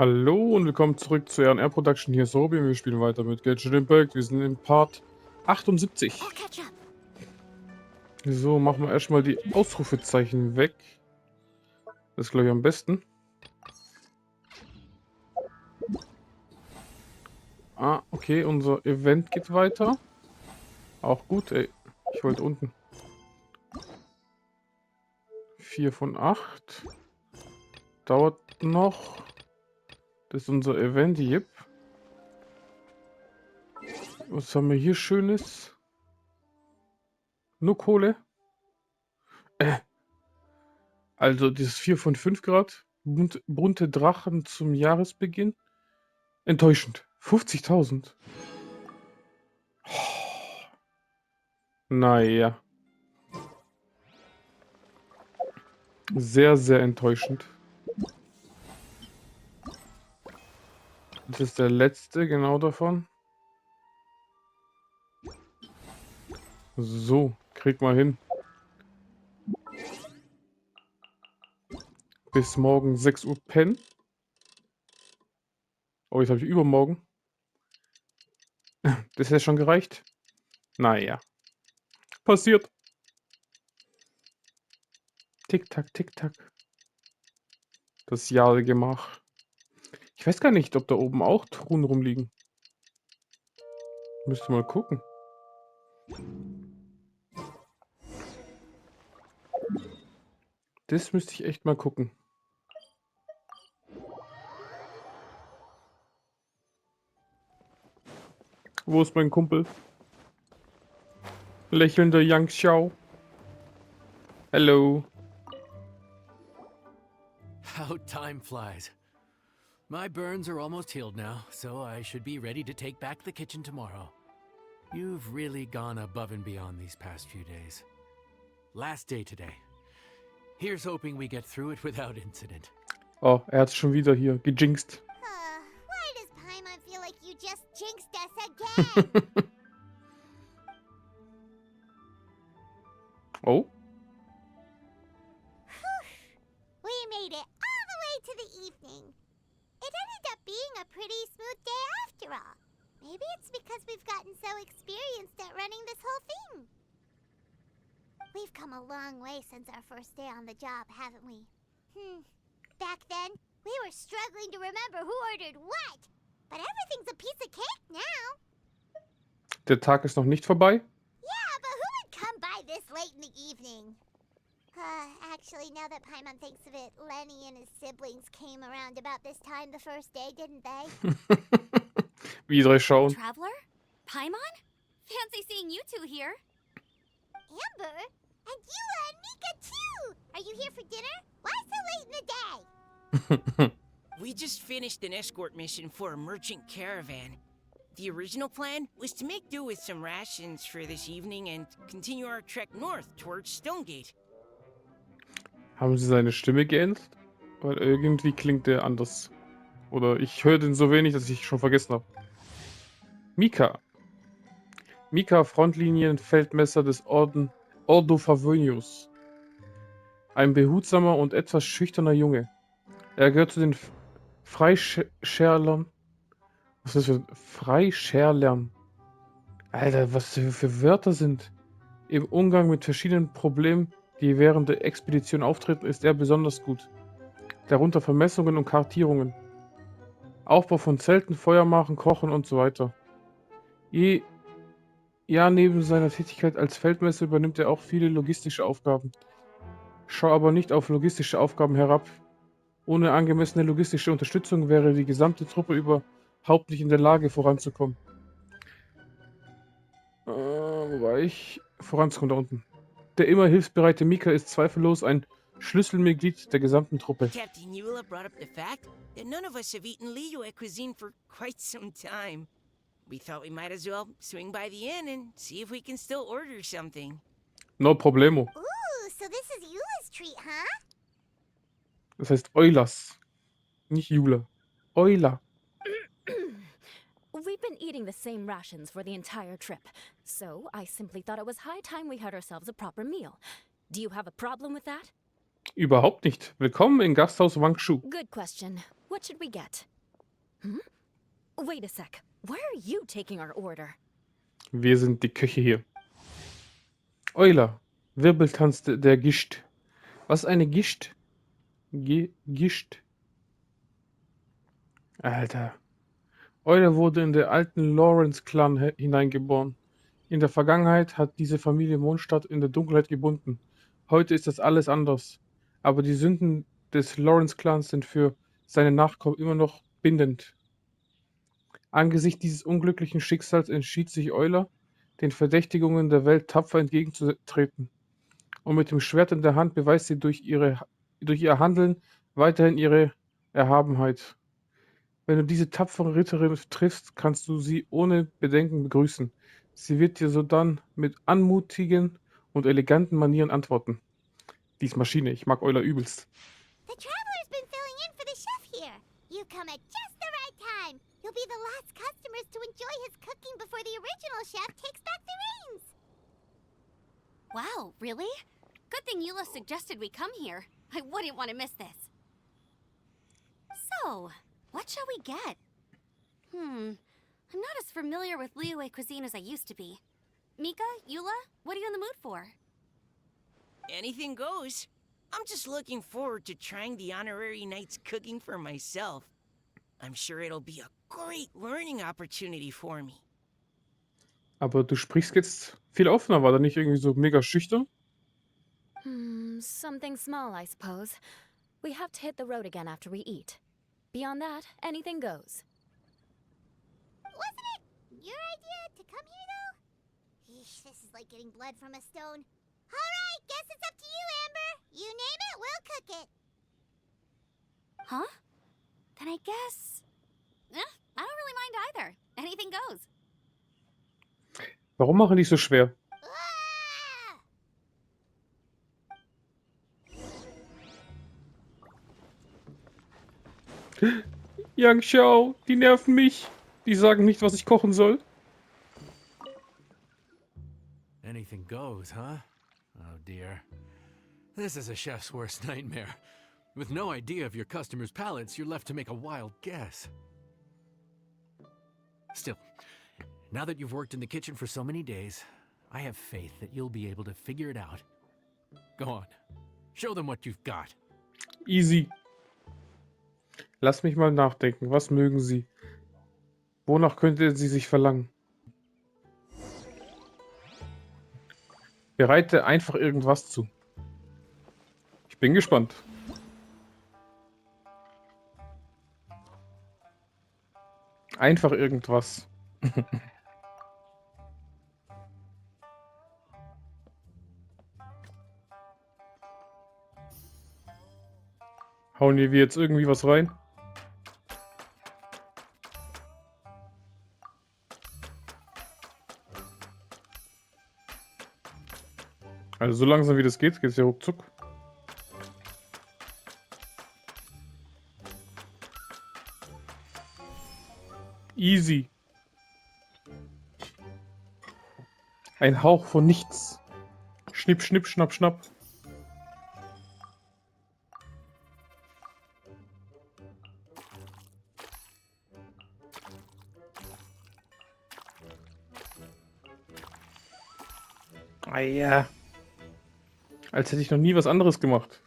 Hallo und willkommen zurück zu R&R Production. Hier ist Robin. Wir spielen weiter mit Genshin Impact. Wir sind in Part 78. So, machen wir erstmal die Ausrufezeichen weg. Das ist, glaube ich, am besten. Ah, okay, unser Event geht weiter. Auch gut, ey. Ich wollte unten. 4 von 8. Dauert noch. Das ist unser Event, yep. Was haben wir hier Schönes? Nur Kohle. Also dieses 4 von 5 Grad. Bunte Drachen zum Jahresbeginn. Enttäuschend. 50.000. Naja. Sehr, sehr enttäuschend. Das ist der letzte, genau davon. So, krieg mal hin. Bis morgen 6 Uhr pennen. Oh, jetzt habe ich übermorgen. Das hätte schon gereicht. Naja. Passiert. Tick-Tack, Tick-Tack. Das Jahregemach. Ich weiß gar nicht, ob da oben auch Truhen rumliegen. Müsste mal gucken. Das müsste ich echt mal gucken. Wo ist mein Kumpel? Lächelnder Yang Xiao. Hello. How time flies. My burns are almost healed now, so I should be ready to take back the kitchen tomorrow. You've really gone above and beyond these past few days. Last day today. Here's hoping we get through it without incident. Oh, er hat's schon wieder hier gejinxt. Why does Paimon feel like you just jinxed us again? Oh. We made it all the way to the evening. It ended up being a pretty smooth day after all. Maybe it's because we've gotten so experienced at running this whole thing. We've come a long way since our first day on the job, haven't we? Back then, we were struggling to remember who ordered what. But everything's a piece of cake now. Der Tag ist noch nicht vorbei. Yeah, but who would come by this late in the evening? Actually, now that Paimon thinks of it, Lenny and his siblings came around about this time the first day, didn't they? Wie soll ich schauen? Traveler? Paimon? Fancy seeing you two here. Amber? And Eula and Mika too! Are you here for dinner? Why so late in the day? We just finished an escort mission for a merchant caravan. The original plan was to make do with some rations for this evening and continue our trek north towards Stonegate. Haben sie seine Stimme geändert? Weil irgendwie klingt der anders. Oder ich höre den so wenig, dass ich schon vergessen habe. Mika. Mika, Frontlinienfeldmesser des Ordo Favonius. Ein behutsamer und etwas schüchterner Junge. Er gehört zu den Freischärlern. Was ist das für Freischärlern? Alter, was das für Wörter sind. Im Umgang mit verschiedenen Problemen, die während der Expedition auftreten, ist er besonders gut. Darunter Vermessungen und Kartierungen. Aufbau von Zelten, Feuer machen, Kochen und so weiter. Neben seiner Tätigkeit als Feldmesser übernimmt er auch viele logistische Aufgaben. Schau aber nicht auf logistische Aufgaben herab. Ohne angemessene logistische Unterstützung wäre die gesamte Truppe überhaupt nicht in der Lage, voranzukommen. Wo war ich? Voranzukommen da unten. Der immer hilfsbereite Mika ist zweifellos ein Schlüsselmitglied der gesamten Truppe. Captain Eula brought up the fact that none of us have eaten Liyue cuisine for quite some time. We thought we might as well swing by the inn and see if we can still order something. No problemo. Ooh, so this is Eula's treat, huh? Das heißt Eulas. Nicht Jula. Eula. We've been eating the same rations for the entire trip, so I simply thought it was high time we had ourselves a proper meal. Do you have a problem with that? Überhaupt nicht. Willkommen im Gasthaus Wangshu. Good question. What should we get? Wait a sec. Why are you taking our order? Wir sind die Köche hier. Euler, Wirbeltanz der Gischt. Was ist eine Gischt? Gischt. Alter. Euler wurde in den alten Lawrence-Clan hineingeboren. In der Vergangenheit hat diese Familie Mondstadt in der Dunkelheit gebunden. Heute ist das alles anders. Aber die Sünden des Lawrence-Clans sind für seine Nachkommen immer noch bindend. Angesichts dieses unglücklichen Schicksals entschied sich Euler, den Verdächtigungen der Welt tapfer entgegenzutreten. Und mit dem Schwert in der Hand beweist sie durch ihr Handeln weiterhin ihre Erhabenheit. Wenn du diese tapfere Ritterin triffst, kannst du sie ohne Bedenken begrüßen. Sie wird dir sodann mit anmutigen und eleganten Manieren antworten. Die ist Maschine, ich mag Euler übelst. The traveler's been filling in for the chef here. You come at just the right time. You'll be the last customers to enjoy his cooking before the original chef takes back the reins. Wow, really? Good thing Eula suggested we come here. I wouldn't want to miss this. So, what shall we get? I'm not as familiar with Liyue cuisine as I used to be. Mika, Eula, what are you in the mood for? Anything goes. I'm just looking forward to trying the honorary knight's cooking for myself. I'm sure it'll be a great learning opportunity for me. Aber du sprichst jetzt viel offener, war da nicht irgendwie so mega schüchtern? Something small, I suppose. We have to hit the road again after we eat. Beyond that, anything goes. Wasn't it your idea to come here, though? Yeesh, this is like getting blood from a stone. All right, guess it's up to you, Amber. You name it, we'll cook it. Huh? Then I guess... I don't really mind either. Anything goes. Warum machen die so schwer? Ah! Yang Xiao, die nerven mich. Die sagen nicht, was ich kochen soll. Anything goes, huh? Oh dear. This is a chef's worst nightmare. With no idea of your customers' palates, you're left to make a wild guess. Still, now that you've worked in the kitchen for so many days, I have faith that you'll be able to figure it out. Go on. Show them what you've got. Easy. Lass mich mal nachdenken. Was mögen Sie? Wonach könnte sie sich verlangen? Bereite einfach irgendwas zu. Ich bin gespannt. Einfach irgendwas. Hauen wir jetzt irgendwie was rein? Also so langsam wie das geht, geht's ja ruckzuck. Easy. Ein Hauch von nichts. Schnipp, schnipp, schnapp, schnapp. Ah ja. Als hätte ich noch nie was anderes gemacht.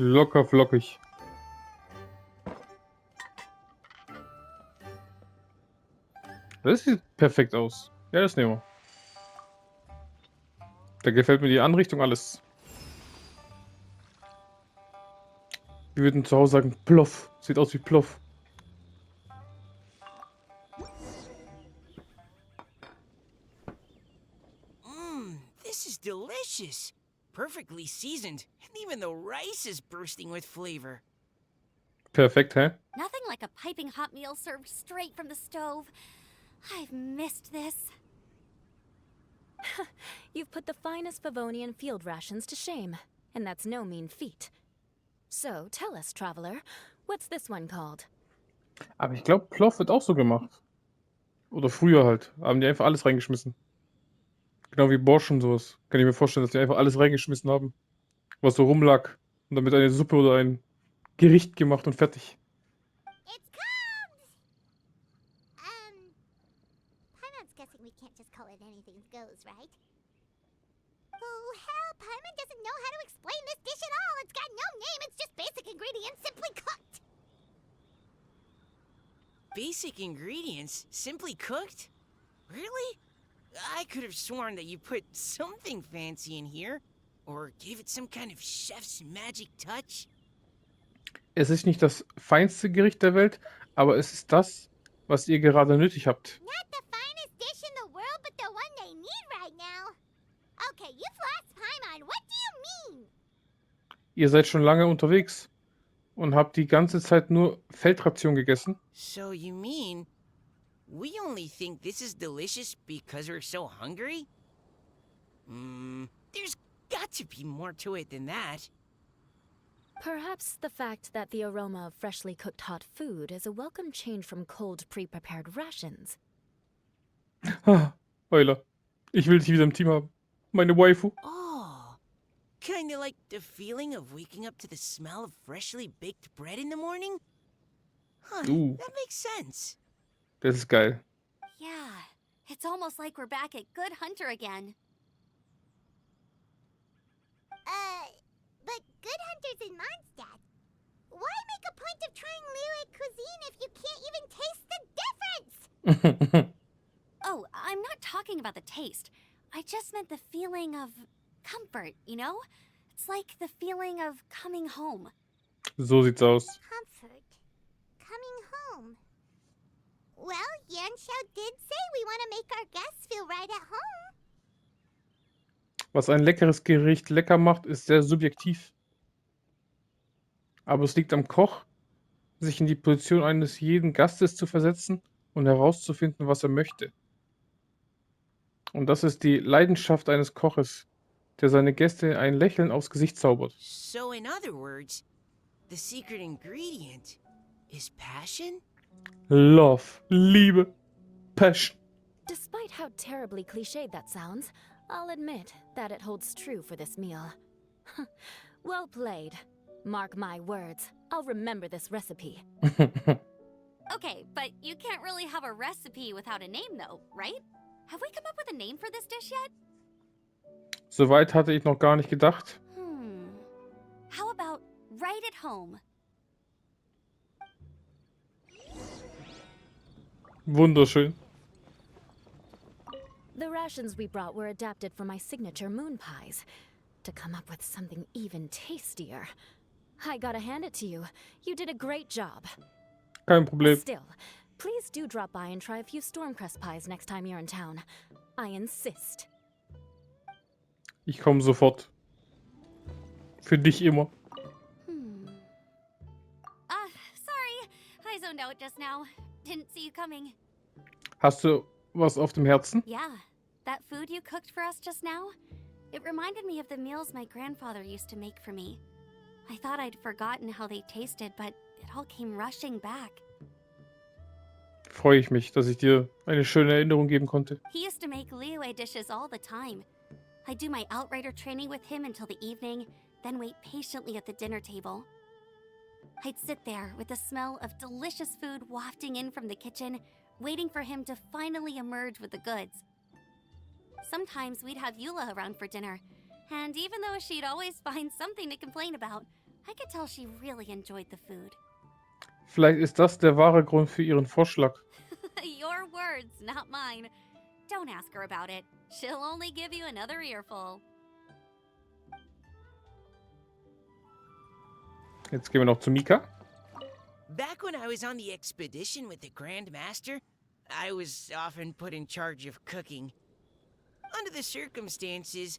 Locker flockig. Das sieht perfekt aus. Ja, das nehmen wir. Da gefällt mir die Anrichtung alles. Wir würden zu Hause sagen, Ploff. Sieht aus wie Ploff. This is delicious. Perfectly seasoned, and even the rice is bursting with flavor. Perfekt, hä? Nothing like a piping hot meal served straight from the stove. I've missed this. You've put the finest Favonian field rations to shame, and that's no mean feat. So, tell us, traveler, What's this one called? Aber ich glaube, Plov wird auch so gemacht. Oder früher halt. Haben die einfach alles reingeschmissen. Genau wie Borscht und sowas. Kann ich mir vorstellen, dass die einfach alles reingeschmissen haben, was so rumlag. Und damit eine Suppe oder ein Gericht gemacht und fertig. It's comes! Paimon's guessing we can't just call it anything goes, right? Oh, hell, Paimon doesn't know how to explain this dish at all. It's got no name, it's just basic ingredients simply cooked. Basic ingredients simply cooked? Really? I could have sworn that you put something fancy in here, or gave it some kind of chef's magic touch. Es ist nicht das feinste Gericht der Welt, aber es ist das, was ihr gerade nötig habt. Not the finest dish in the world, but the one they need right now. Okay, you've lost Paimon. What do you mean? Ihr seid schon lange unterwegs und habt die ganze Zeit nur Feldration gegessen. So you mean we only think this is delicious because we're so hungry? There's got to be more to it than that. Perhaps the fact that the aroma of freshly cooked hot food is a welcome change from cold, pre-prepared rations. Ah, Euler, ich will dich wieder im Team haben. Meine Waifu. Oh, kinda like the feeling of waking up to the smell of freshly baked bread in the morning? Huh, that makes sense. Das ist geil. Yeah, it's almost like we're back at Good Hunter again. But Good Hunter's in Mondstadt. Why make a point of trying Liyue cuisine if you can't even taste the difference? Oh, I'm not talking about the taste. I just meant the feeling of comfort, you know? It's like the feeling of coming home. So sieht's aus. Comfort. Coming home. Well, Yanxiao did say we want to make our guests feel right at home. Was ein leckeres Gericht lecker macht, ist sehr subjektiv. Aber es liegt am Koch, sich in die Position eines jeden Gastes zu versetzen und herauszufinden, was er möchte. Und das ist die Leidenschaft eines Koches, der seine Gäste ein Lächeln aufs Gesicht zaubert. So in other words, the secret ingredient is passion? Love, Liebe, Passion. Despite how terribly cliched that sounds, I'll admit that it holds true for this meal. Well played. Mark my words, I'll remember this recipe. Okay, but you can't really have a recipe without a name, though, right? Have we come up with a name for this dish yet? Soweit hatte ich noch gar nicht gedacht. How about right at home? Wunderschön. The rations we brought were adapted for my signature moon pies. To come up with something even tastier. I gotta hand it to you. You did a great job. Kein Problem. Still, please do drop by and try a few Stormcrest pies next time you're in town. I insist. Ich komme sofort. Für dich immer. Sorry. I zoned out just now. Didn't see you coming. Hast du was auf dem Herzen? Yeah, that food you cooked for us just now? It reminded me of the meals my grandfather used to make for me. I thought I'd forgotten how they tasted, but it all came rushing back. Freue ich mich, dass ich dir eine schöne Erinnerung geben konnte. He used to make Liyue dishes all the time. I'd do my outrider training with him until the evening, then wait patiently at the dinner table. I'd sit there with the smell of delicious food wafting in from the kitchen, waiting for him to finally emerge with the goods. Sometimes we'd have Eula around for dinner, and even though she'd always find something to complain about, I could tell she really enjoyed the food. Vielleicht ist das der wahre Grund für ihren Vorschlag. Your words, not mine. Don't ask her about it. She'll only give you another earful. Jetzt gehen wir noch zu Mika. Back when I was on the expedition with the Grand Master, I was often put in charge of cooking. Under the circumstances,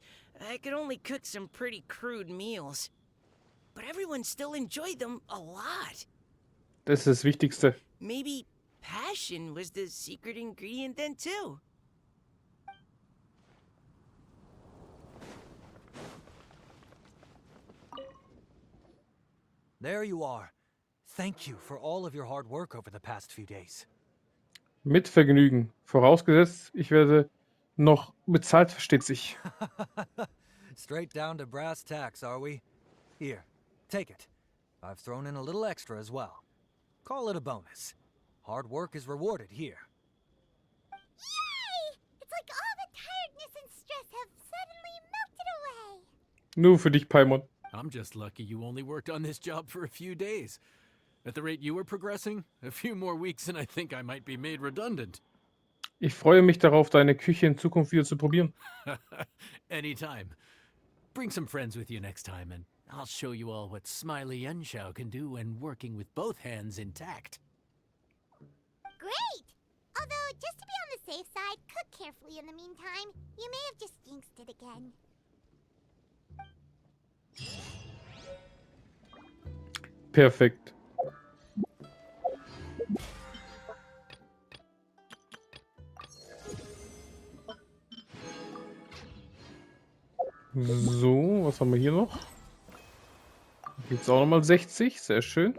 I could only cook some pretty crude meals. But everyone still enjoyed them a lot. Das ist das Wichtigste. Maybe passion was the secret ingredient then too. There you are. thank you for all of your hard work over the past few days. Mit Vergnügen. Vorausgesetzt, ich werde noch bezahlt, versteht sich. Straight down to brass tacks, are we? Here, take it. I've thrown in a little extra as well. Call it a bonus. Hard work is rewarded here. Yay! It's like all the tiredness and stress have suddenly melted away. Nur für dich, Paimon. I'm just lucky you only worked on this job for a few days. At the rate you were progressing, a few more weeks and I think I might be made redundant. Ich freue mich darauf, deine Küche in Zukunft wieder zu probieren. Anytime. Bring some friends with you next time and I'll show you all what Smiley Yenshao can do when working with both hands intact. Great! Although, just to be on the safe side, cook carefully in the meantime. You may have just jinxed it again. Perfekt. So, was haben wir hier noch? Jetzt auch nochmal 60, sehr schön.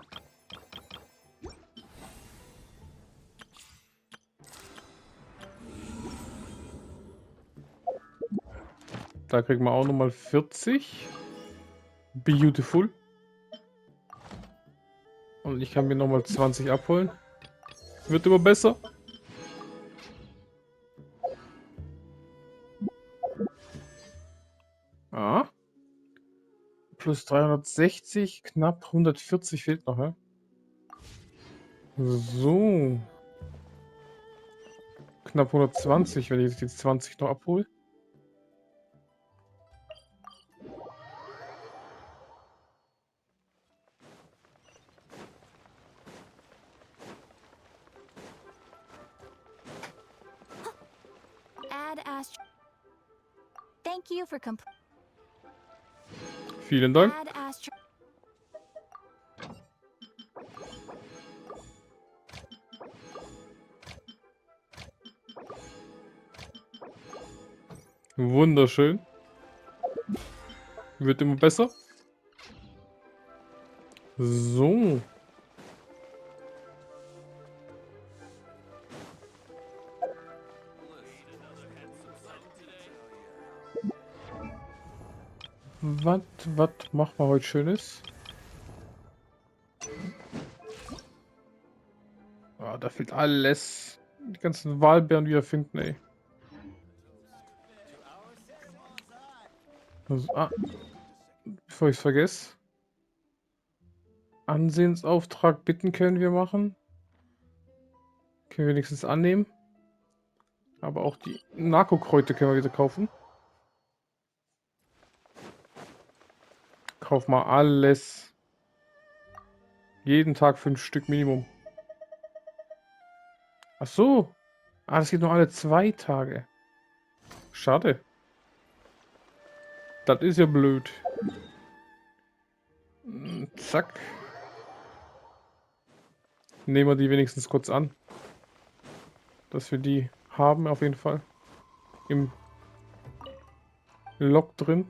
Da kriegen wir auch nochmal 40. Beautiful. Und ich kann mir nochmal 20 abholen. Wird immer besser. Ah. Plus 360, knapp 140 fehlt noch, hä? So. Knapp 120, wenn ich jetzt 20 noch abhole. Thank you for Vielen Dank. Wunderschön. Wird immer besser. So. Was machen wir heute Schönes? Ah, da fehlt alles. Die ganzen Walbeeren wiederfinden, ey. Also, bevor ich es vergesse. Ansehensauftrag bitten können wir machen. Können wir wenigstens annehmen. Aber auch die Narkokräuter können wir wieder kaufen. Kauf mal alles. Jeden Tag 5 Stück Minimum. Ach so. Ah, das geht nur alle 2 Tage. Schade. Das ist ja blöd. Zack. Nehmen wir die wenigstens kurz an. Dass wir die haben auf jeden Fall. Im Log drin.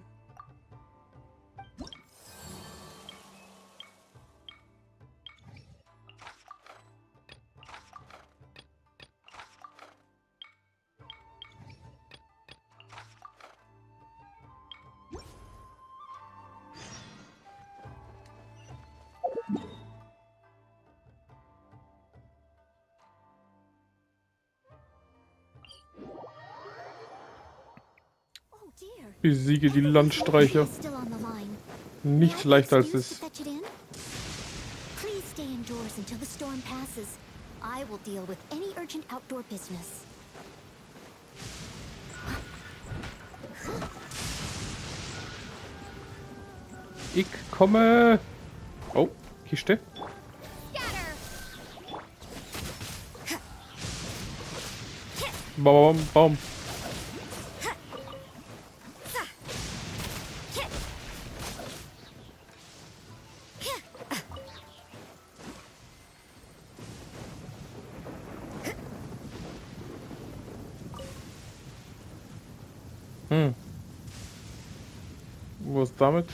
Besiege die Landstreicher. Nicht leichter als es. Please stay indoors until the storm passes. I will deal with any urgent outdoor business. Ich komme. Oh, Kiste. Baum, Baum. Was damit?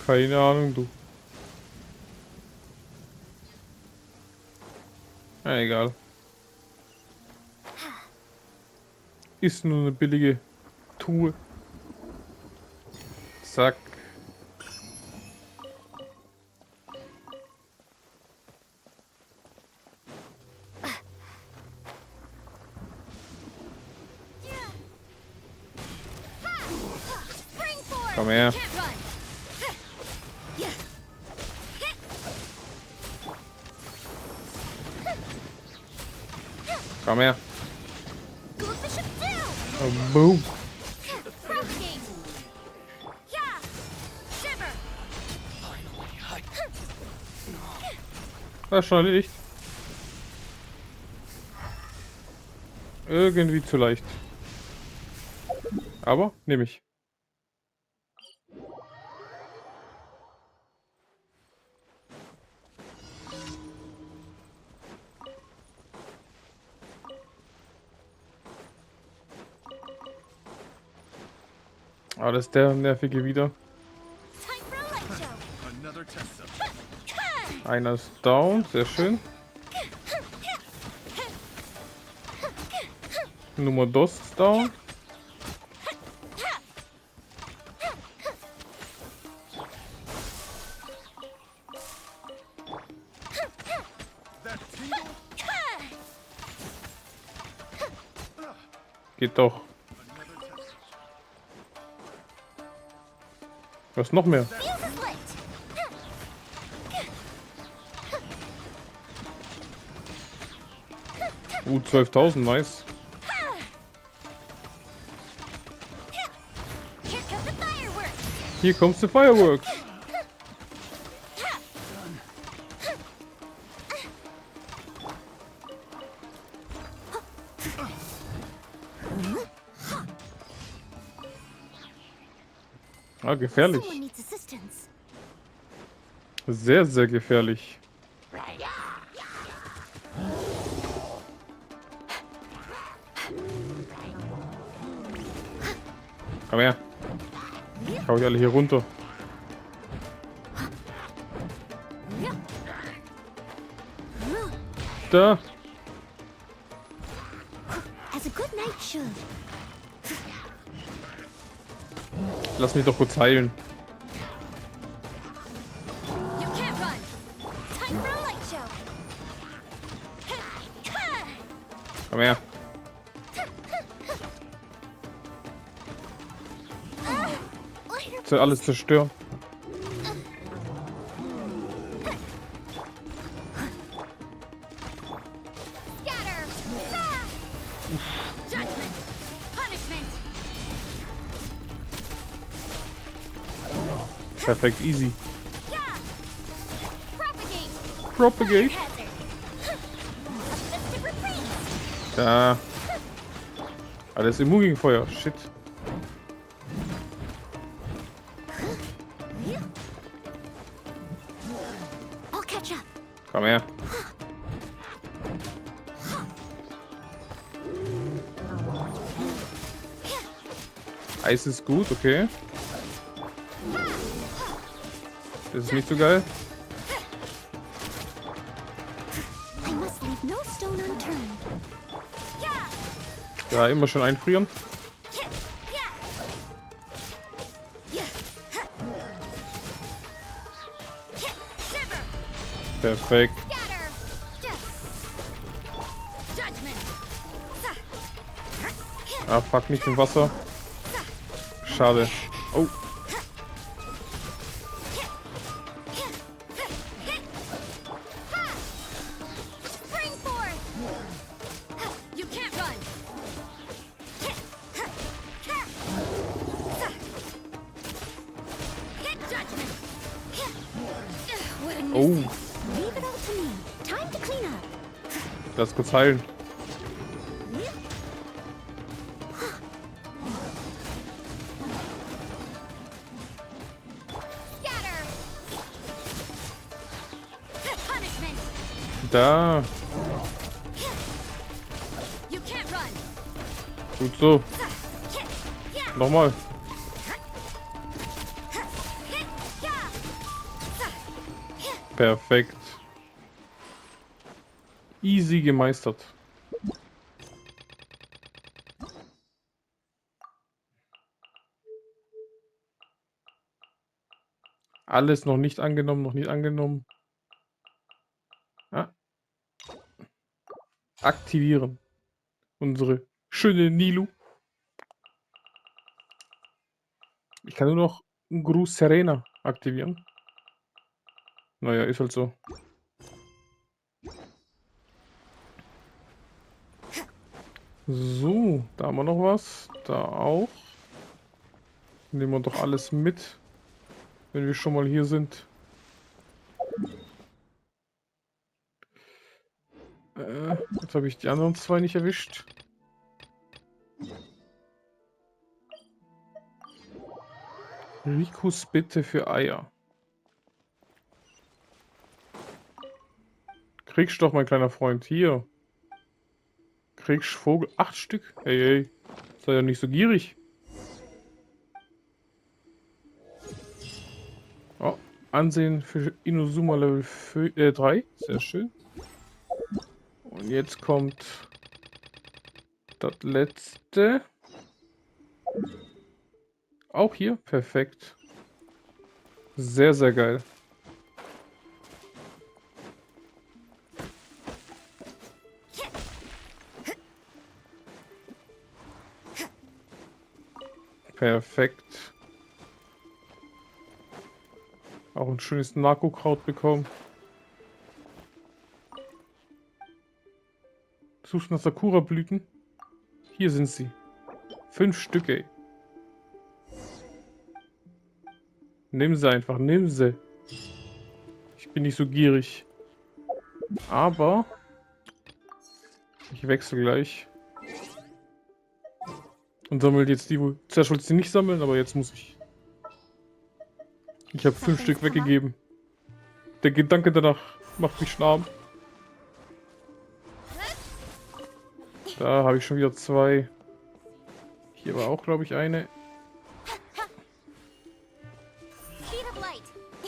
Keine Ahnung, du. Na, egal. Ist nur eine billige Tour. Zack. Komm her. Komm her. Oh, boom. Das ist schon erledigt. Irgendwie zu leicht. Aber nehme ich. Ah, das ist der nervige wieder. Einer ist down, sehr schön. Nummer 2 ist down. Geht doch. Was noch mehr? 12.000, nice. Hier kommt the fireworks. Ah, gefährlich. Sehr, sehr gefährlich. Komm her. Ich hau die alle hier runter. Da. Lass mich doch kurz heilen. Komm her. Ich soll alles zerstören. Perfekt, easy. Propagate. Da. Alles immun gegen Feuer. Shit. Komm her. Eis ist gut, okay. Das ist nicht so geil. Ja, immer schon einfrieren. Perfekt. Ah, fuck, nicht im Wasser. Schade. Oh. Oh. Lass kurz heilen. Da. Gut so. Perfekt. Easy gemeistert. Alles noch nicht angenommen, noch nicht angenommen. Ah. Aktivieren. Unsere schöne Nilu. Ich kann nur noch Gruß Serena aktivieren. Naja, ist halt so. So, da haben wir noch was. Da auch. Nehmen wir doch alles mit, wenn wir schon mal hier sind. Jetzt habe ich die anderen zwei nicht erwischt. Rikus Bitte für Eier. Kriegst doch, mein kleiner Freund. Hier. Kriegst Vogel. 8 Stück. Hey, hey. Sei ja nicht so gierig. Oh, Ansehen für Inazuma Level 3. Sehr schön. Und jetzt kommt das letzte. Auch hier. Perfekt. Sehr, sehr geil. Perfekt. Auch ein schönes Narko-Kraut bekommen. Suchst nach Sakura-Blüten? Hier sind sie. 5 Stück, ey. Nimm sie einfach, nimm sie. Ich bin nicht so gierig. Aber ich wechsle gleich. Und sammle jetzt die, wo... Zuerst wollte ich sie nicht sammeln, aber jetzt muss ich. Ich habe 5 Stück weggegeben. Der Gedanke danach macht mich schlafen. Da habe ich schon wieder 2. Hier war auch, glaube ich, eine.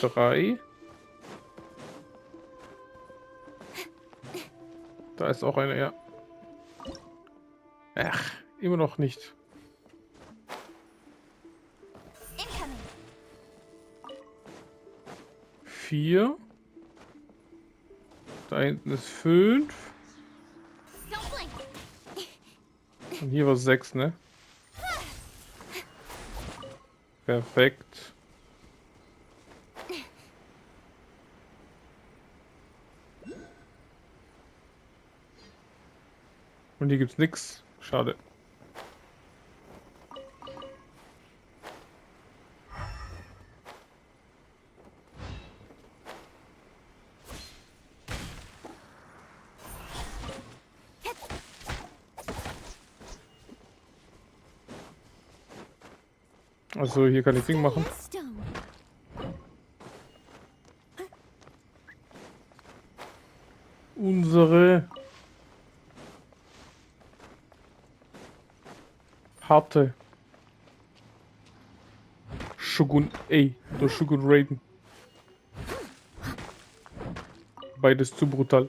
3. Da ist auch eine, ja. Ach, immer noch nicht. Incoming. 4. Da hinten ist 5. Don't blink. Und hier war 6, ne? Perfekt. Und hier gibt's nix. Schade. Also hier kann ich Ding machen. Stone. Unsere harte Shogun A oder Shogun Raiden. Beides zu brutal.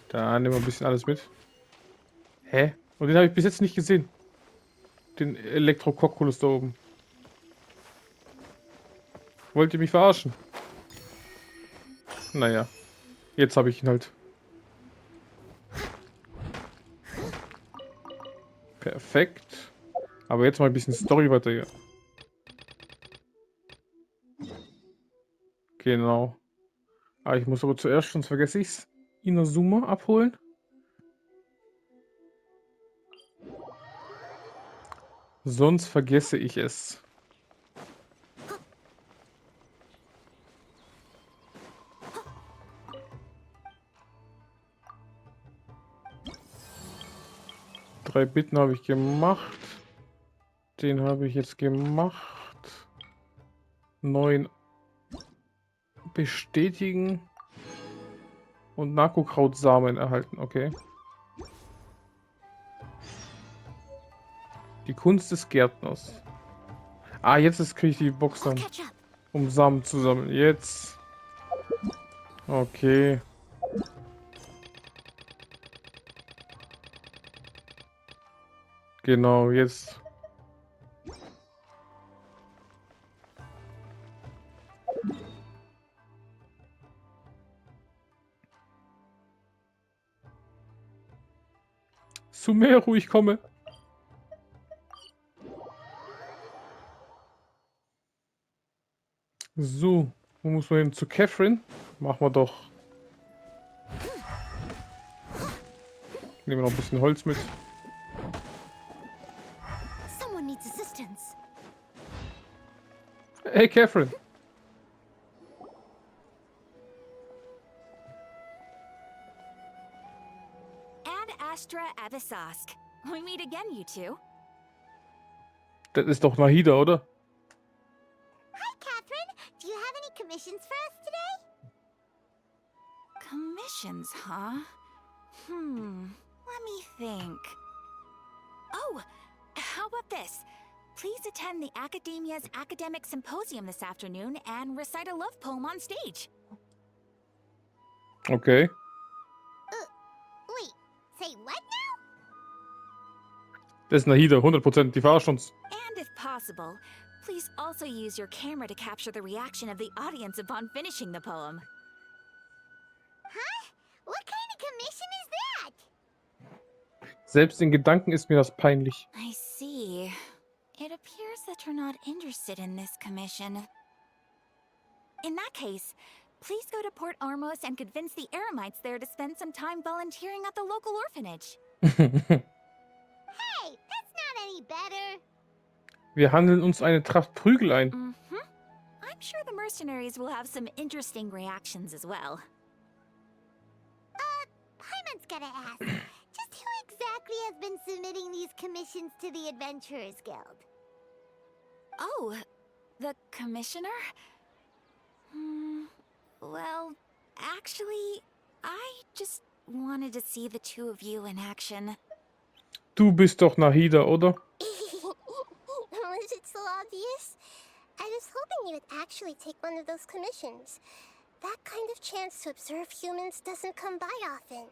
Da nehmen wir ein bisschen alles mit. Hä? Und den habe ich bis jetzt nicht gesehen. Den Elektro-Kokkulus da oben. Wollt ihr mich verarschen? Naja. Jetzt habe ich ihn halt. Perfekt. Aber jetzt mal ein bisschen Story weiter hier. Genau. Ah, ich muss aber zuerst, sonst vergesse ich's, Inazuma abholen. Sonst vergesse ich es. Drei Bitten habe ich gemacht. Den habe ich jetzt gemacht. 9 bestätigen. Und Narkokrautsamen erhalten, okay. Die Kunst des Gärtners. Ah, jetzt kriege ich die Box I'll dann, catch up. um Samen zu sammeln. Jetzt. Okay. Genau, jetzt. Sumeru, ich komme. So, wo muss man hin? Zu Catherine? Machen wir doch. Nehmen wir noch ein bisschen Holz mit. Someone needs assistance. Hey, Catherine. Ad Astra Abyssosque. We meet again, you two. Das ist doch Nahida, oder? Hi, Catherine. Do you have any commissions for us today? Commissions, huh? Let me think. Oh, how about this? Please attend the Academia's academic symposium this afternoon and recite a love poem on stage. Okay. Wait, say what now? Das ist Nahida, 100%. Die verarscht uns. And if possible, please also use your camera to capture the reaction of the audience upon finishing the poem. Huh? What kind of commission is that? Selbst in Gedanken ist mir das peinlich. I see. It appears that you're not interested in this commission. In that case, please go to Port Ormos and convince the Eremites there to spend some time volunteering at the local orphanage. Hey, that's not any better. Wir handeln uns eine Tracht Prügel ein. I'm sure the mercenaries will have some interesting reactions as well. Paimon's gotta ask. Just who exactly has been submitting these commissions to the Adventurers Guild? Oh, the commissioner? Well, actually, I just wanted to see the two of you in action. Du bist doch Nahida, oder? Was it so obvious? I was hoping you would actually take one of those commissions. That kind of chance to observe humans doesn't come by often.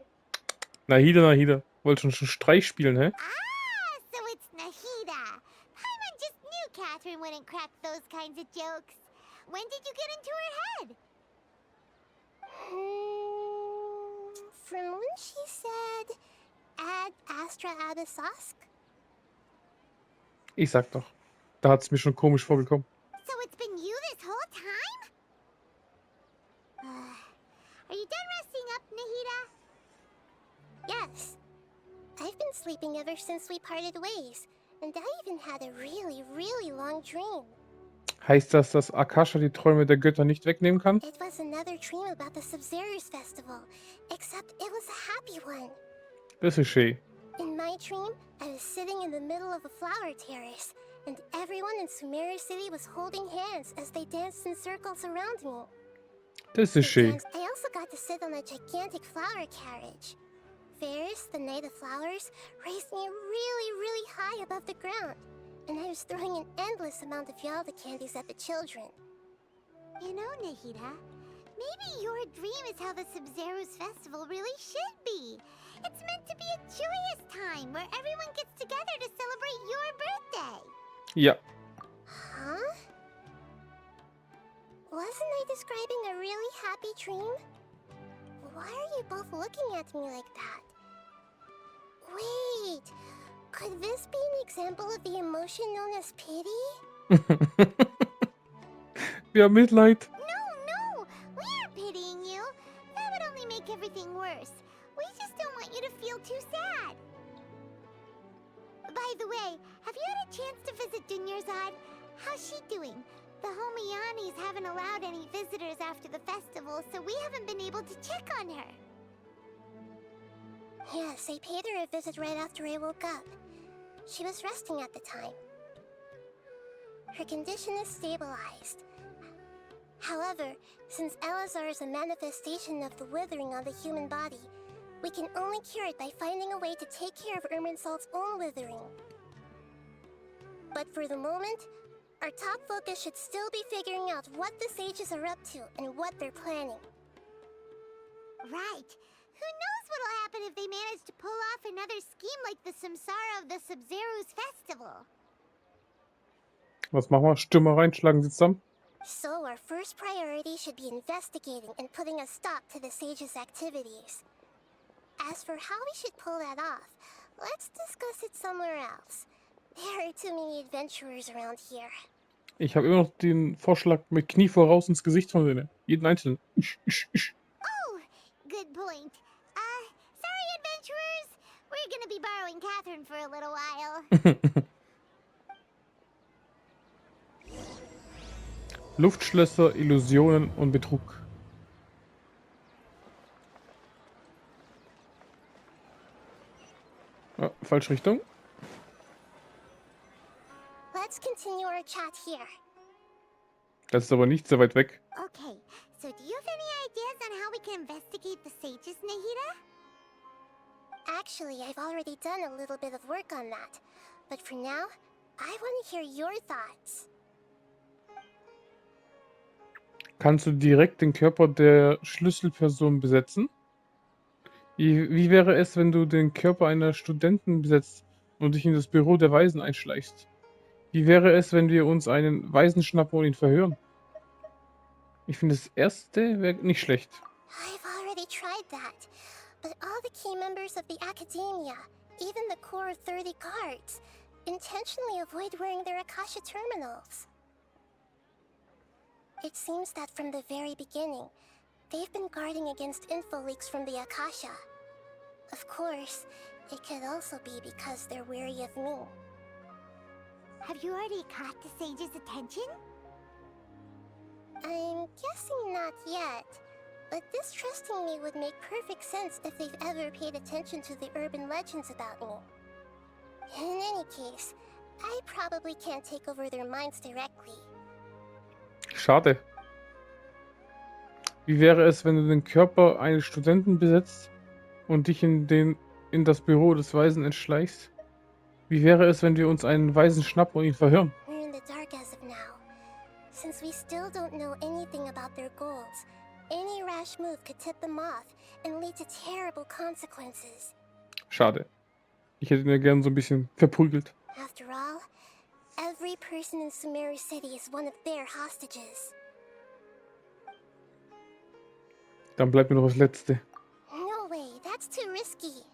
Nahida. Wollt schon Streich spielen, hä? Ah, so it's Nahida. Paimon just knew Catherine wouldn't crack those kinds of jokes. When did you get into her head? From when she said, Ad Astra Abyssosque? Ich sag doch. Da hat's mir schon komisch vorgekommen. So it's been you this whole time? Are you done resting up, Nahida? Yes. I've been sleeping ever since we parted ways, and I even had a really, really long dream. Heißt das, dass Akasha die Träume der Götter nicht wegnehmen kann? It was another dream about the Sub-Zerus festival, except it was a happy one. Das ist schön. In my dream, I was sitting in the middle of a flower terrace, and everyone in Sumeru City was holding hands as they danced in circles around me. Das ist schön. I also got to sit on a gigantic flower carriage. Ferris, the Knight of Flowers, raised me really, really high above the ground, and I was throwing an endless amount of Yalda candies at the children. You know, Nahida, maybe your dream is how the Sub-Zerus festival really should be. It's meant to be a joyous time where everyone gets together to celebrate your birthday. Ja. Huh? Wasn't I describing a really happy dream? Why are you both looking at me like that? Wait, could this be an example of the emotion known as pity? Wir haben Mitleid. No, we aren't pitying you. That would only make everything worse. We just don't want you to feel too sad. By the way, have you had a chance to visit Dunyarzad? How's she doing? The Homianis haven't allowed any visitors after the festival, so we haven't been able to check on her. Yes, I paid her a visit right after I woke up. She was resting at the time. Her condition is stabilized. However, since Elazar is a manifestation of the withering on the human body, we can only cure it by finding a way to take care of Irminsul's own withering. But for the moment, Our top focus should still be figuring out what the sages are up to and what they're planning. Right. Who knows what'll happen if they manage to pull off another scheme like the Samsara of the Sub-Zero's festival. Was machen wir? Stürmer reinschlagen, sie zusammen? So our first priority should be investigating and putting a stop to the sages' activities. As for how we should pull that off, let's discuss it somewhere else. There are too many adventurers around here. Ich habe immer noch den Vorschlag mit Knie voraus ins Gesicht von denen. Jeden einzelnen. Oh, good point. Sorry, adventurers. We're gonna be borrowing Catherine for a little while. Luftschlösser, Illusionen und Betrug. Ah, falsche Richtung. Let's continue our chat here. Das ist aber nicht sehr weit weg. Okay, so do you have any ideas on how we can investigate the sages, Nahida? Actually, I've already done a little bit of work on that. But for now, I want to hear your thoughts. Kannst du direkt den Körper der Schlüsselperson besetzen? Wie wäre es, wenn du den Körper einer Studentin besetzt und dich in das Büro der Weisen einschleichst? Wie wäre es, wenn wir uns einen Weisen schnappen und ihn verhören? Ich finde, das erste wäre nicht schlecht. I've already tried that. But all the key members of the Akademie, even the core 30 guards, intentionally avoid wearing their Akasha terminals. It seems that from the very beginning, they've been guarding against info leaks from the Akasha. Of course, it could also be because they're wary of me. Have you already caught the sage's attention? I'm guessing not yet, but distrusting me would make perfect sense if they've ever paid attention to the urban legends about me. In any case, I probably can't take over their minds directly. Schade. Wie wäre es, wenn du den Körper eines Studenten besetzt und dich in das Büro des Weisen entschleichst? Wie wäre es, wenn wir uns einen Weisen schnappen und ihn verhören? We're in the dark as of now. Since we still don't know anything about their goals, any rash move could tip them off and lead to terrible consequences. Schade. Ich hätte ihn ja gern so ein bisschen verprügelt. After all, every person in Sumeru City is one of their hostages. Dann bleibt mir noch das Letzte. No way, that's too risky.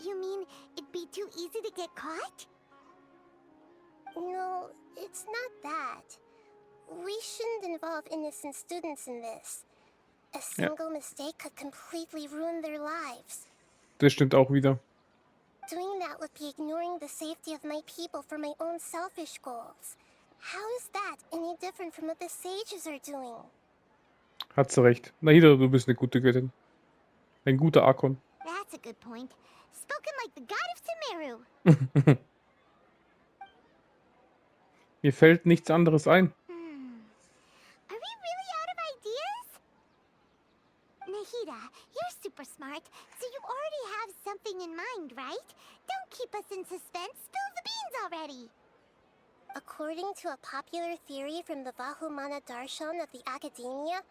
You mean it'd be too easy to get caught? No, it's not that. We shouldn't involve innocent students in this. A single mistake could completely ruin their lives. Das stimmt auch wieder. Doing that would be ignoring the safety of my people for my own selfish goals. How is that any different from what the sages are doing? Hat sie recht. Nahida, du bist eine gute Göttin. Ein guter Arkon. That's a good point. Spoken like the god of Sumeru. Mir fällt nichts anderes ein. Are we really out of ideas? Nahida, you're super smart, so you already have something in mind, right? Don't keep us in suspense. Spill the beans already. According to a popular theory from the Vahumana Darshan of the Akademie,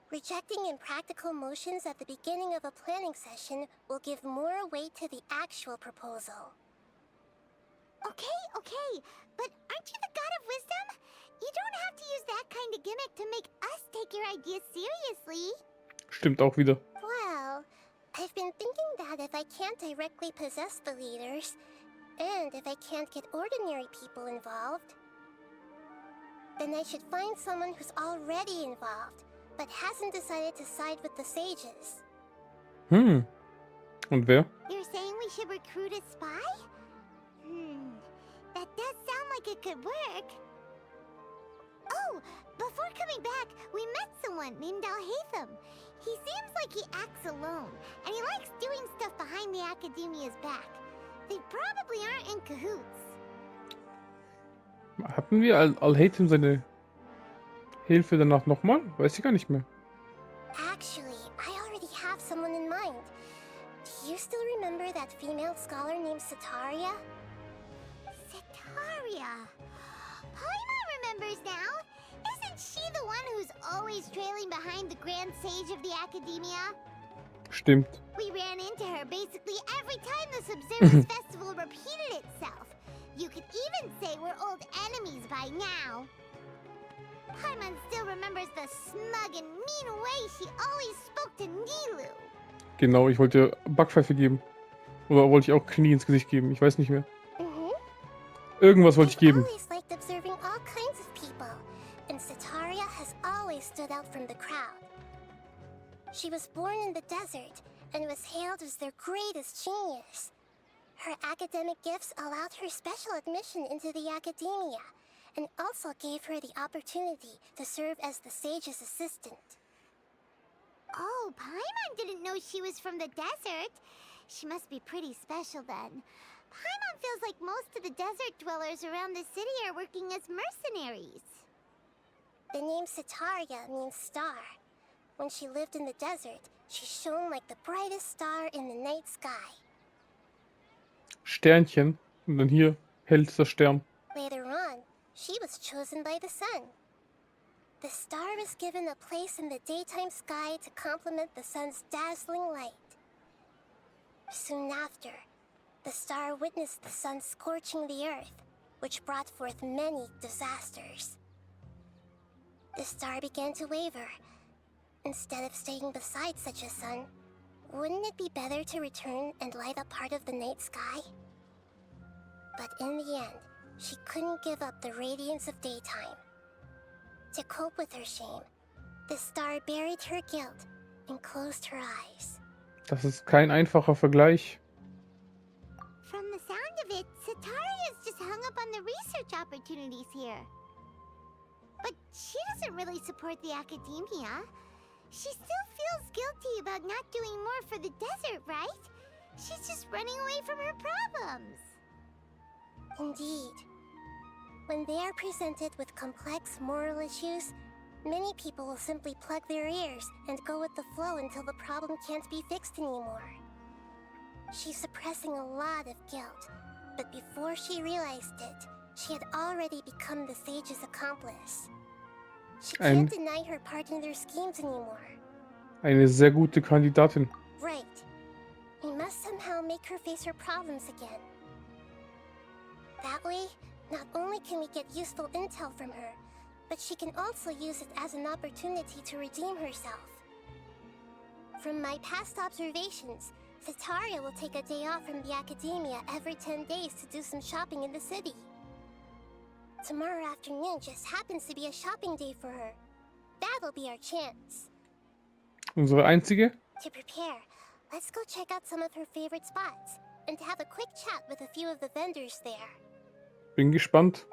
rejecting impractical motions at the beginning of a planning session will give more weight to the actual proposal. Okay, but aren't you the god of wisdom? You don't have to use that kind of gimmick to make us take your ideas seriously. Stimmt auch wieder. Well, I've been thinking that if I can't directly possess the leaders, and if I can't get ordinary people involved, then I should find someone who's already involved, but hasn't decided to side with the sages. Und wer? You're saying we should recruit a spy? That does sound like it could work. Oh, before coming back, we met someone named Al-Haytham. He seems like he acts alone, and he likes doing stuff behind the Academia's back. They probably aren't in cahoots. Hatten wir Al-Haytham seine Hilfe danach nochmal? Weiß ich gar nicht mehr. Actually, I already have someone in mind. Do you still remember that female scholar named Sataria? Sataria. always trailing behind the Grand Sage of the Academia? Stimmt. We ran into her basically every time the Subservice Festival repeated itself. You could even say we're old enemies by now. Paimon still remembers the smug and mean way she always spoke to Nilou. Genau, ich wollte Backpfeife geben. Oder wollte ich auch Knie ins Gesicht geben? Ich weiß nicht mehr. Irgendwas wollte ich I've geben. always liked observing all kinds of people, and Sataria has always stood out from the crowd. She was born in the desert and was hailed as their greatest genius. Her academic gifts allowed her special admission into the Academia, and also gave her the opportunity to serve as the sage's assistant. Oh, Paimon didn't know she was from the desert. She must be pretty special then. Paimon feels like most of the desert dwellers around the city are working as mercenaries. The name Sataria means star. When she lived in the desert, she shone like the brightest star in the night sky. Sternchen. Und dann hier hellster Stern. Later on, she was chosen by the sun. The star was given a place in the daytime sky to complement the sun's dazzling light. Soon after, the star witnessed the sun scorching the earth, which brought forth many disasters. The star began to waver. Instead of staying beside such a sun, wouldn't it be better to return and light up part of the night sky? But in the end, she couldn't give up the radiance of daytime. To cope with her shame, the star buried her guilt and closed her eyes. Das ist kein einfacher Vergleich. From the sound of it, Sataria's just hung up on the research opportunities here. But she doesn't really support the Academia. She still feels guilty about not doing more for the desert, right? She's just running away from her problems. Indeed. When they are presented with complex moral issues, many people will simply plug their ears and go with the flow until the problem can't be fixed anymore. She's suppressing a lot of guilt, but before she realized it, she had already become the sage's accomplice. She can't deny her part in their schemes anymore. Eine sehr gute Kandidatin. Right. We must somehow make her face her problems again. That way, not only can we get useful intel from her, but she can also use it as an opportunity to redeem herself. From my past observations, Sataria will take a day off from the Academia every 10 days to do some shopping in the city. Tomorrow afternoon just happens to be a shopping day for her. That'll be our chance. Unsere einzige? To prepare, let's go check out some of her favorite spots and have a quick chat with a few of the vendors there. Bin gespannt.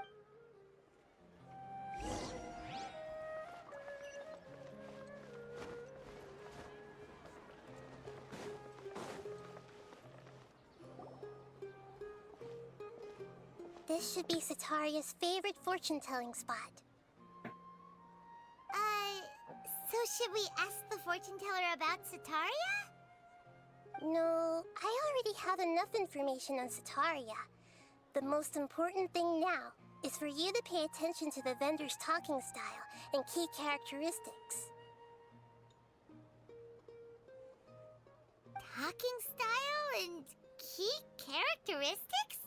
This should be Sataria's favorite fortune-telling spot. So should we ask the fortune teller about Sataria? No, I already have enough information on Sataria. The most important thing now is for you to pay attention to the vendor's talking style and key characteristics. Talking style and key characteristics?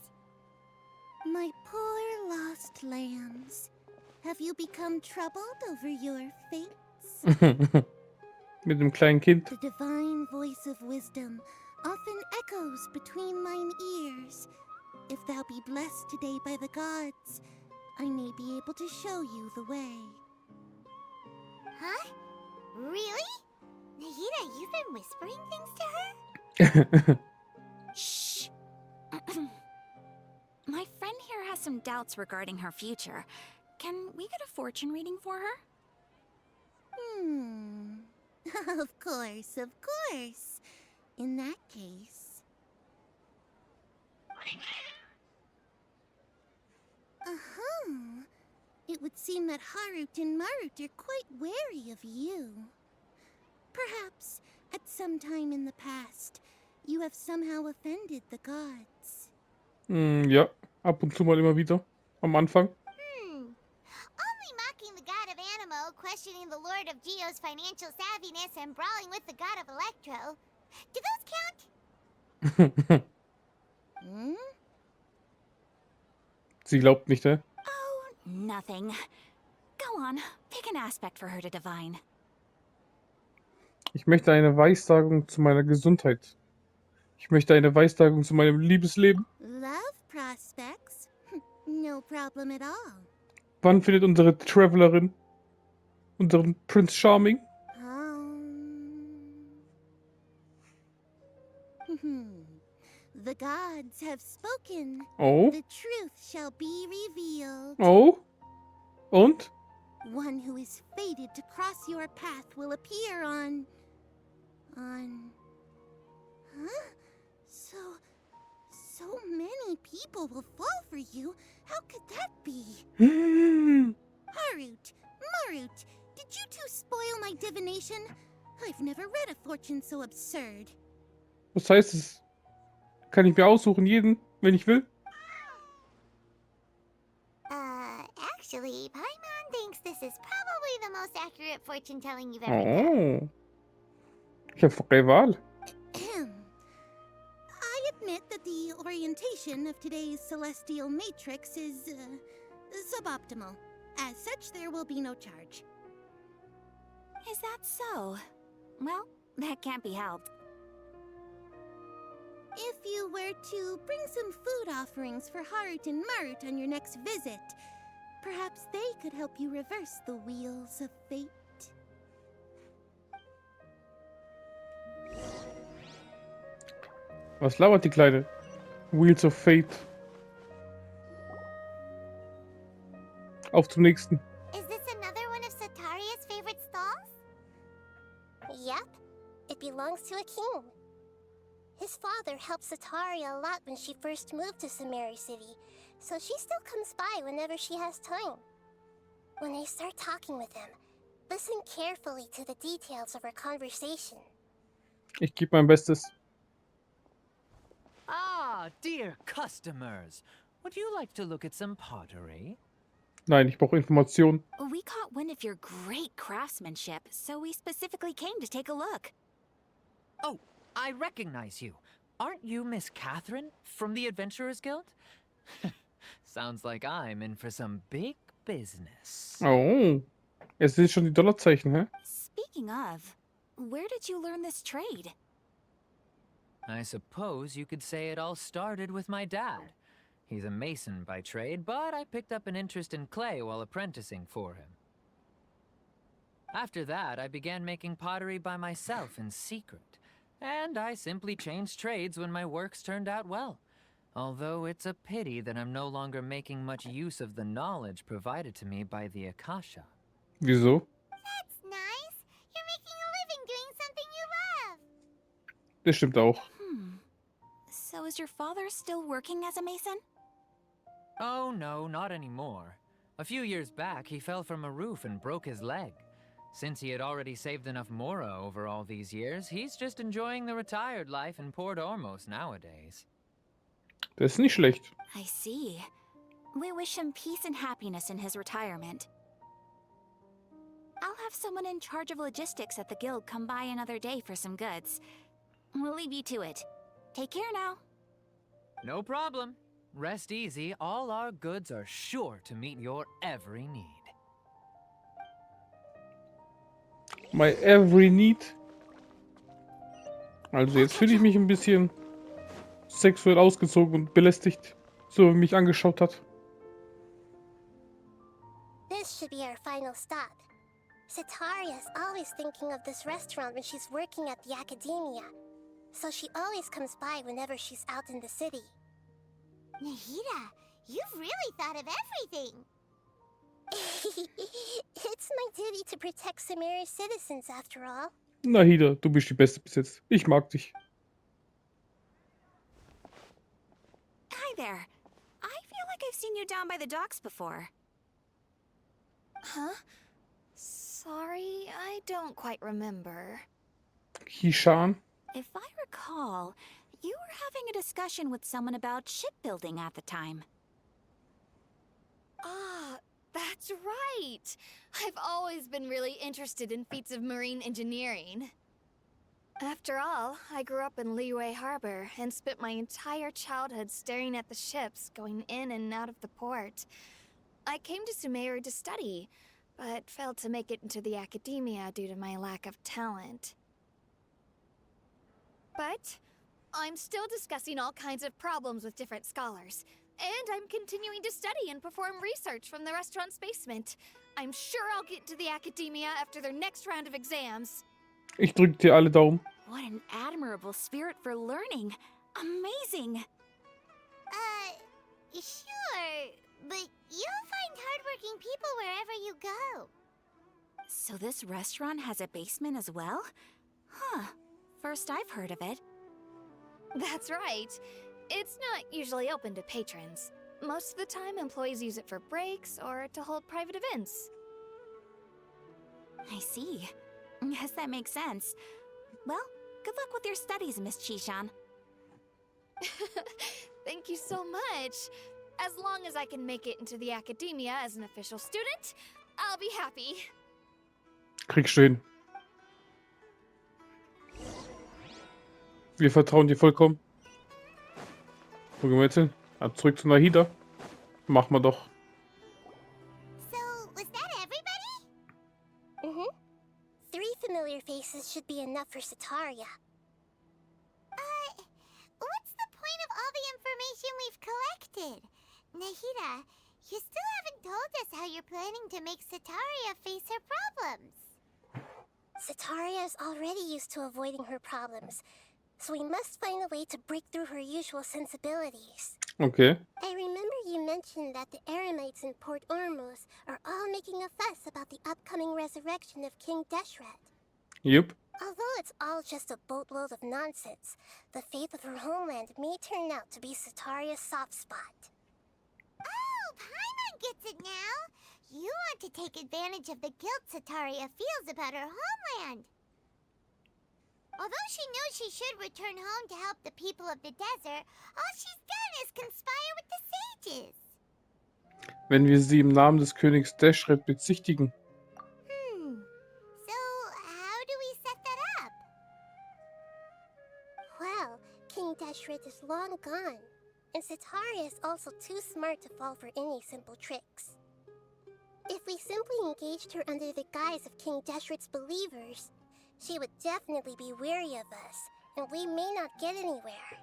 My poor lost lambs. Have you become troubled over your fates? Mit dem kleinen Kind. The divine voice of wisdom often echoes between mine ears. If thou be blessed today by the gods, I may be able to show you the way. Huh? Really? Nahida, you've been whispering things to her? Shh. My friend here has some doubts regarding her future. Can we get a fortune reading for her? Of course, of course. In that case... It would seem that Harut and Marut are quite wary of you. Perhaps, at some time in the past, you have somehow offended the gods. Ja, ab und zu mal immer wieder. Am Anfang. Only mocking the god of Animo, questioning the lord bored of Geo's financial savviness and brawling with the god of Electro. Do those count? Hmm? Sie glaubt nicht, hä? Oh, nothing. Go on, pick an aspect for her to divine. Ich möchte eine Weissagung zu meiner Gesundheit. Ich möchte eine Weissagung zu meinem Liebesleben. Love prospects? No problem at all. Wann findet unsere Travelerin unseren Prince Charming? The gods have spoken. Oh, The truth shall be revealed. oh. Und? One who is fated to cross your path will appear on... Huh? So many people will fall for you. How could that be? Harut, Marut, did you two spoil my divination? I've never read a fortune so absurd. Was heißt es? Kann ich mir aussuchen, jeden, wenn ich will? Actually, Paimon thinks this is probably the most accurate fortune telling you've ever done. Oh. Ich habe freie Wahl. I admit that the orientation of today's celestial matrix is suboptimal. As such, there will be no charge. Is that so? Well, that can't be helped. If you were to bring some food offerings for Harut and Marut on your next visit, perhaps they could help you reverse the wheels of fate. Was labert die Kleine? Wheels of Fate. Auf zum nächsten. Is this another one of Sataria's favorite stalls? Yep, it belongs to a king. His father helped Sataria a lot when she first moved to Samari City, so she still comes by whenever she has time. When I start talking with him, listen carefully to the details of our conversation. Ich gebe mein Bestes. Ah, dear customers. Would you like to look at some pottery? Nein, ich brauche Informationen. We caught wind of your great craftsmanship, so we specifically came to take a look. Oh, I recognize you. Aren't you Miss Catherine from the Adventurers Guild? Sounds like I'm in for some big business. Oh. Jetzt sehe ich schon die Dollarzeichen, hä? Speaking of, where did you learn this trade? I suppose you could say it all started with my dad. He's a mason by trade, but I picked up an interest in clay while apprenticing for him. After that, I began making pottery by myself in secret, and I simply changed trades when my works turned out well. Although it's a pity that I'm no longer making much use of the knowledge provided to me by the Akasha. Wieso? That's nice. You're making a living doing something you love. Das stimmt auch. So is your father still working as a mason? Oh no, not anymore. A few years back, he fell from a roof and broke his leg. Since he had already saved enough Mora over all these years, he's just enjoying the retired life in Port Ormos nowadays. Das ist nicht schlecht. I see. We wish him peace and happiness in his retirement. I'll have someone in charge of logistics at the guild come by another day for some goods. We'll leave you to it. Take care now. No problem. Rest easy, all our goods are sure to meet your every need. My every need. Also jetzt fühle ich mich ein bisschen sexuell ausgezogen und belästigt, so wie er mich angeschaut hat. This should be our final stop. Sataria's always thinking of this restaurant when she's working at the Akademie, so she always comes by whenever she's out in the city. Nahida, you've really thought of everything. It's my duty to protect Samari's citizens, after all. Nahida, du bist die Beste bis jetzt. Ich mag dich. Hi there. I feel like I've seen you down by the docks before. Huh? Sorry, I don't quite remember. Kishan? If I recall, you were having a discussion with someone about shipbuilding at the time. Ah, That's right! I've always been really interested in feats of marine engineering. After all, I grew up in Liyue Harbor and spent my entire childhood staring at the ships going in and out of the port. I came to Sumeru to study, but failed to make it into the Akademia due to my lack of talent. But I'm still discussing all kinds of problems with different scholars, and I'm continuing to study and perform research from the restaurant's basement. I'm sure I'll get to the Akademia after their next round of exams. Ich drücke dir alle Daumen. What an admirable spirit for learning. Amazing. Sure, but you'll find hardworking people wherever you go. So this restaurant has a basement as well? Huh. First I've heard of it. That's right. It's not usually open to patrons. Most of the time, employees use it for breaks or to hold private events. I see. Guess that makes sense. Well, good luck with your studies, Miss Chishan. Thank you so much. As long as I can make it into the Akademia as an official student, I'll be happy. Kriegst du hin. Wir vertrauen dir vollkommen. Wo gehen wir jetzt hin? Zurück zu Nahida. Machen wir doch. So, was that everybody? Mm-hmm. 3 familiar faces should be enough for Sataria. What's the point of all the information we've collected? Nahida, you still haven't told us how you're planning to make Sataria face her problems. Sataria is already used to avoiding her problems, so we must find a way to break through her usual sensibilities. Okay. I remember you mentioned that the Eremites in Port Ormuz are all making a fuss about the upcoming resurrection of King Deshret. Yep. Although it's all just a boatload of nonsense, the faith of her homeland may turn out to be Sataria's soft spot. Oh, Paimon gets it now. You want to take advantage of the guilt Sataria feels about her homeland. Although she knows she should return home to help the people of the desert, all she's done is conspire with the sages. Wenn wir sie im Namen des Königs Deshret bezichtigen. So, how do we set that up? Well, King Deshret is long gone, and Sataria is also too smart to fall for any simple tricks. If we simply engaged her under the guise of King Deshret's believers, she would definitely be wary of us, and we may not get anywhere.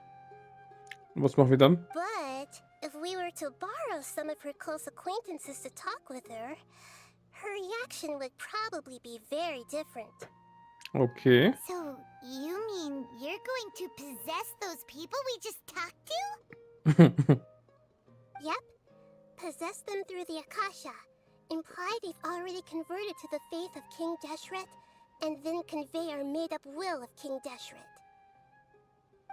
Was machen wir dann? But if we were to borrow some of her close acquaintances to talk with her, her reaction would probably be very different. Okay. So, you mean you're going to possess those people we just talked to? Yep. Possess them through the Akasha. Imply they've already converted to the faith of King Deshret, and then convey our made-up will of King Deshret.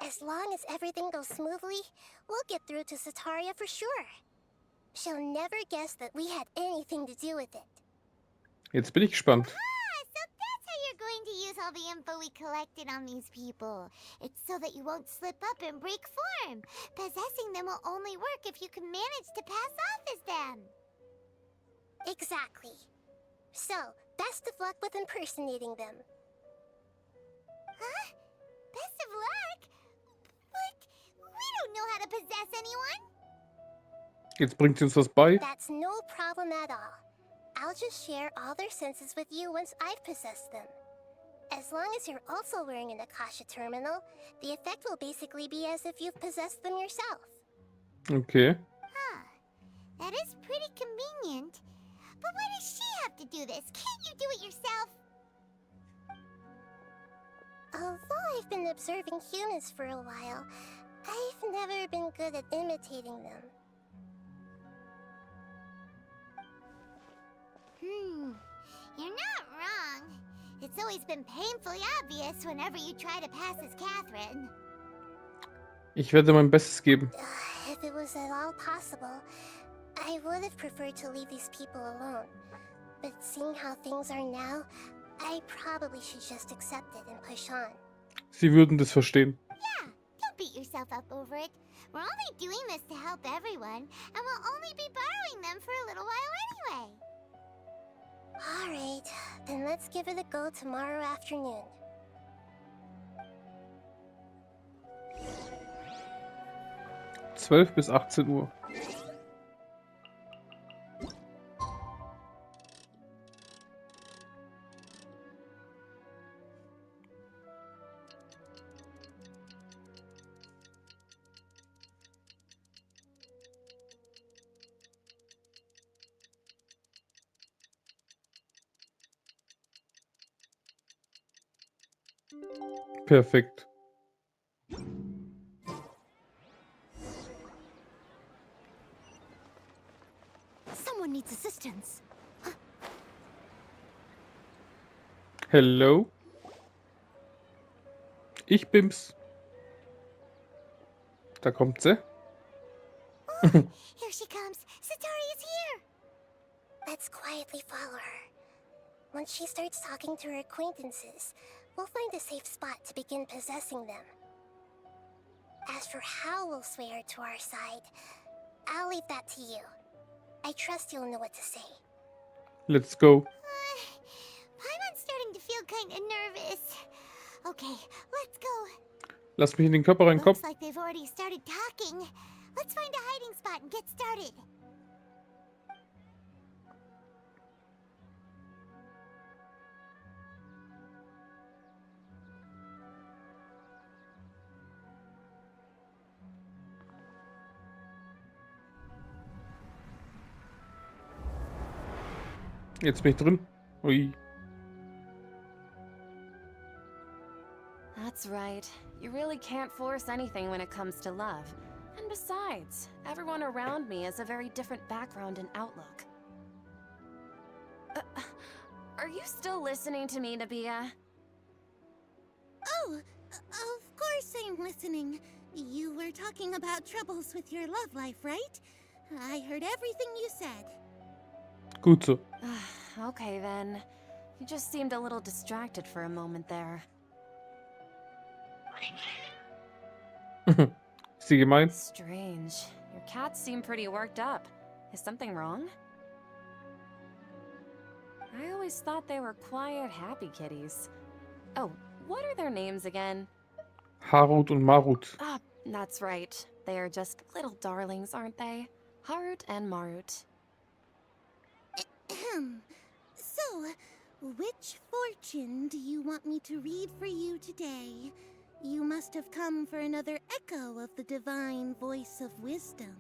As long as everything goes smoothly, we'll get through to Sataria for sure. She'll never guess that we had anything to do with it. Jetzt bin ich gespannt. So that's how you're going to use all the info we collected on these people. It's so that you won't slip up and break form. Possessing them will only work if you can manage to pass off as them. Exactly. So, best of luck with impersonating them. Huh? Best of luck? But we don't know how to possess anyone. Jetzt bringt sie uns das bei. That's no problem at all. I'll just share all their senses with you once I've possessed them. As long as you're also wearing an Akasha terminal, the effect will basically be as if you've possessed them yourself. Okay. Huh. That is pretty convenient. But why does she have to do this? Can't you do it yourself? Although I've been observing humans for a while, I've never been good at imitating them. You're not wrong. It's always been painfully obvious whenever you try to pass as Catherine. Ich werde mein Bestes geben. If it was at all possible, I would have preferred to leave these people alone. But seeing how things are now, I probably should just accept it and push on. Sie würden das verstehen. Yeah, don't beat yourself up over it. We're only doing this to help everyone, and we'll only be borrowing them for a little while anyway. Alright, then let's give it a go tomorrow afternoon. (12 bis 18 Uhr). Perfekt. Someone needs assistance. Hello? Ich bin's. Da kommt sie. Here she comes. Satori is here. Let's quietly follow her. Once she starts talking to her acquaintances, we'll find a safe spot to begin possessing them. As for how we'll sway her to our side, I'll leave that to you. I trust you'll know what to say. Let's go. Paimon's starting to feel kind of nervous. Okay, let's go. Lass mich in den Körper reinkommen. Looks like they've already started talking. Let's find a hiding spot and get started. Jetzt bin ich drin. Ui. That's right. You really can't force anything when it comes to love. And besides, everyone around me has a very different background and outlook. Are you still listening to me, Nahida? Oh, of course I'm listening. You were talking about troubles with your love life, right? I heard everything you said. Gut so. Okay then. You just seemed a little distracted for a moment there. Ist sie gemein? Strange. Your cats seem pretty worked up. Is something wrong? I always thought they were quiet, happy kitties. Oh, what are their names again? Harut und Marut. Ah, that's right. They are just little darlings, aren't they? Harut and Marut. So, which fortune do you want me to read for you today? You must have come for another echo of the divine voice of wisdom.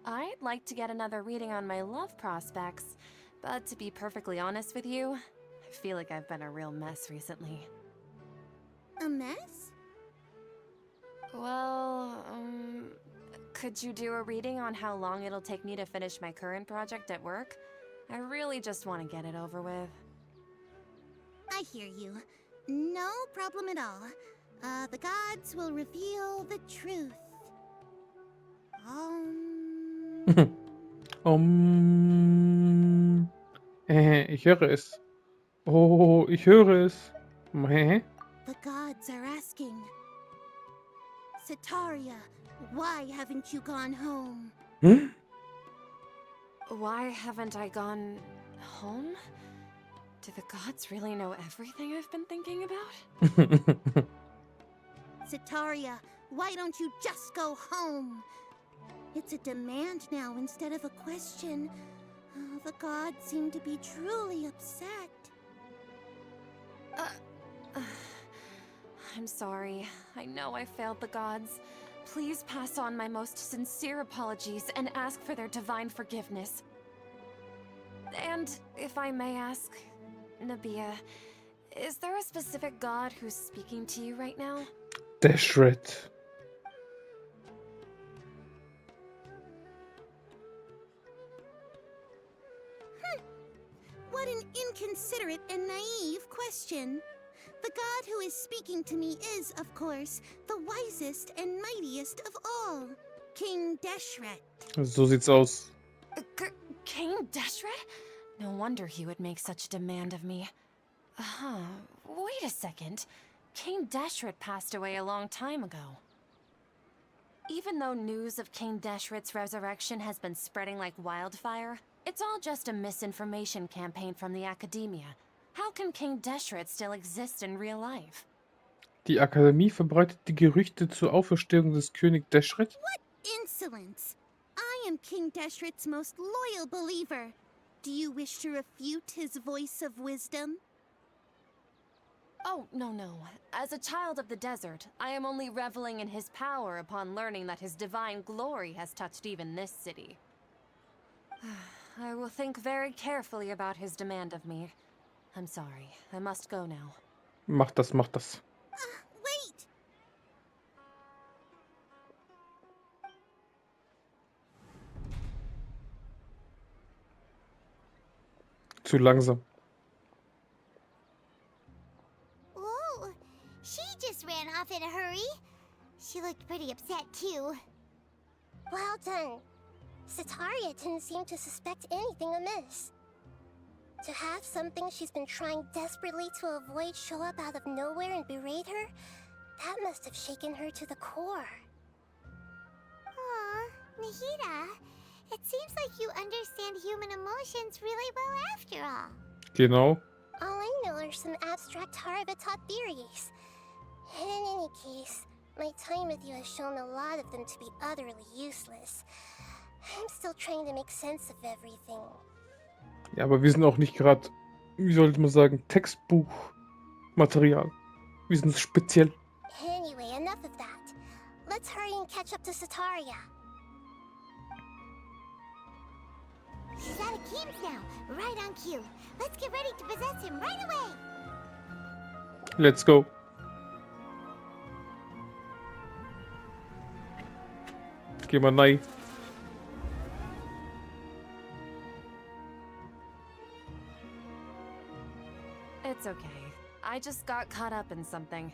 I'd like to get another reading on my love prospects, but to be perfectly honest with you, I feel like I've been a real mess recently. A mess? Well, could you do a reading on how long it'll take me to finish my current project at work? I really just want to get it over with. I hear you. No problem at all. The gods will reveal the truth. Ich höre es. Oh, ich höre es. The gods are asking. Sataria, why haven't you gone home? Why haven't I gone home? Do the gods really know everything I've been thinking about? Sataria, why don't you just go home? It's a demand now instead of a question. Oh, the gods seem to be truly upset. I'm sorry. I know I failed the gods. Please pass on my most sincere apologies and ask for their divine forgiveness. And if I may ask, Nahida, is there a specific god who's speaking to you right now? Dashret. What an inconsiderate and naive question. The god who is speaking to me is, of course, the wisest and mightiest of all, King Dashret. So sieht's aus. King Dashret? No wonder he would make such a demand of me. Wait a second. King Dashret passed away a long time ago. Even though news of King Deshret's resurrection has been spreading like wildfire, it's all just a misinformation campaign from the Academia. How can King Deshret still exist in real life? Die Akademie verbreitet die Gerüchte zur Auferstehung des König Deshret. What insolence! I am King Deshret's most loyal believer. Do you wish to refute his voice of wisdom? Oh, no. As a child of the desert, I am only reveling in his power upon learning that his divine glory has touched even this city. I will think very carefully about his demand of me. I'm sorry, I must go now. Mach das, mach das. Wait! Zu langsam. Whoa, she just ran off in a hurry. She looked pretty upset too. Well done. Sataria didn't seem to suspect anything amiss. To have something she's been trying desperately to avoid show up out of nowhere and berate her, that must have shaken her to the core. Aw, Nahida, it seems like you understand human emotions really well after all. Genau. All I know are some abstract Harvard-taught theories. And in any case, my time with you has shown a lot of them to be utterly useless. I'm still trying to make sense of everything. Ja, aber wir sind auch nicht gerade, wie sollte man sagen, Textbuchmaterial. Wir sind speziell. Anyway, enough of that. Let's hurry and catch up to Sataria. She's out of Keem's now, right on cue. Let's get ready to possess him right away. Let's go. Geh mal rein. It's okay. I just got caught up in something.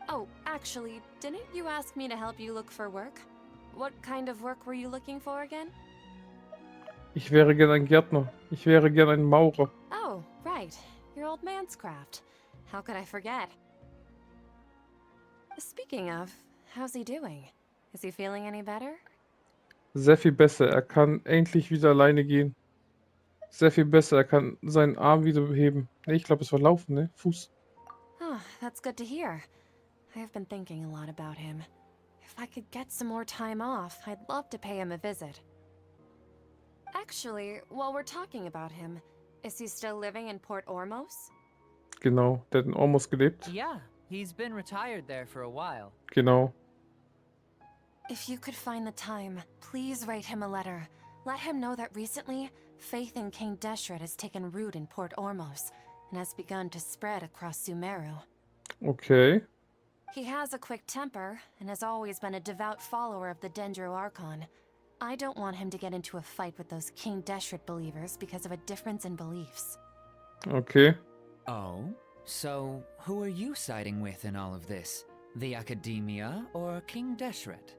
Oh, actually, didn't you ask me to help you look for work? What kind of work were you looking for again? Ich wäre gern ein Gärtner. Ich wäre gern ein Maurer. Oh, right. Your old man's craft. How could I forget? Speaking of, how's he doing? Is he feeling any better? Sehr viel besser. Er kann endlich wieder alleine gehen. Sehr viel besser. Er kann seinen Arm wieder beheben. Ne, ich glaube, es war Laufen, ne? Fuß. Oh, that's good to hear. I have been thinking a lot about him. If I could get some more time off, I'd love to pay him a visit. Actually, while we're talking about him, is he still living in Port Ormos? Genau. Der hat in Ormos gelebt. Yeah, he's been retired there for a while. Genau. If you could find the time, please write him a letter. Let him know that recently, faith in King Deshret has taken root in Port Ormos and has begun to spread across Sumeru. Okay. He has a quick temper and has always been a devout follower of the Dendro Archon. I don't want him to get into a fight with those King Deshret believers because of a difference in beliefs. Okay. Oh? So, who are you siding with in all of this? The Academia or King Deshret?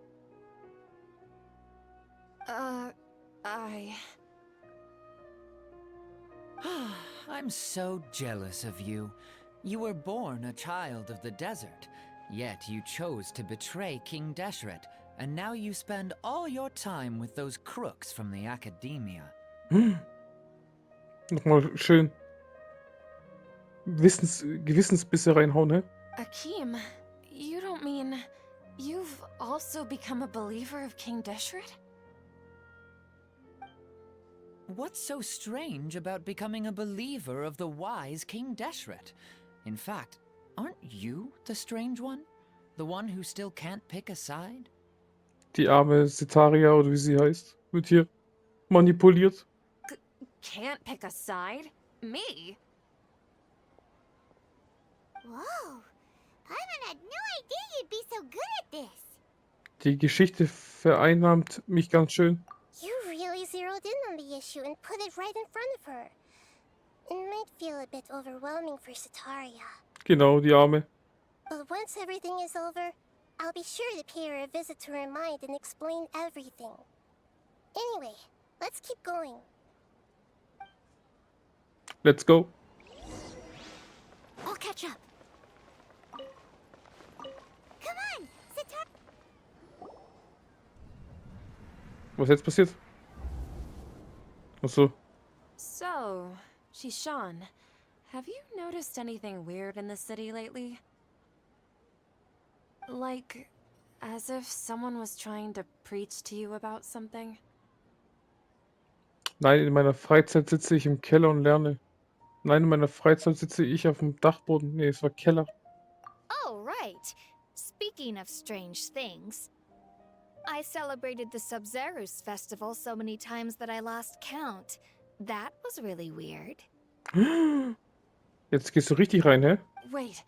I'm so jealous of you. You were born a child of the desert, yet you chose to betray King Deshret, and now you spend all your time with those crooks from the Academia. Nochmal schön Gewissensbisse reinhauen, ne? Akeem, you don't mean you've also become a believer of King Deshret? What's so strange about becoming a believer of the wise King Deshret? In fact, aren't you the strange one? The one who still can't pick a side? Die arme Setaria, oder wie sie heißt, wird hier manipuliert. Can't pick a side? Me? Whoa, Paimon had no idea you'd be so good at this. Die Geschichte vereinnahmt mich ganz schön. You really zeroed in on the issue and put it right in front of her. It might feel a bit overwhelming for Sataria. Genau, die arme. But once everything is over, I'll be sure to pay her a visit to her mind and explain everything. Anyway, let's keep going. Let's go. I'll catch up. Come Was jetzt passiert? Achso. So, Shishan, have you noticed anything weird in the city lately? Like, as if someone was trying to preach to you about something? Nein, in meiner Freizeit sitze ich im Keller und lerne. Nein, in meiner Freizeit sitze ich auf dem Dachboden. Nee, es war Keller. Oh, right. Speaking of strange things, I celebrated the Sub-Zerus festival so many times that I lost count. That was really weird. Jetzt gehst du richtig rein, hä? Wait,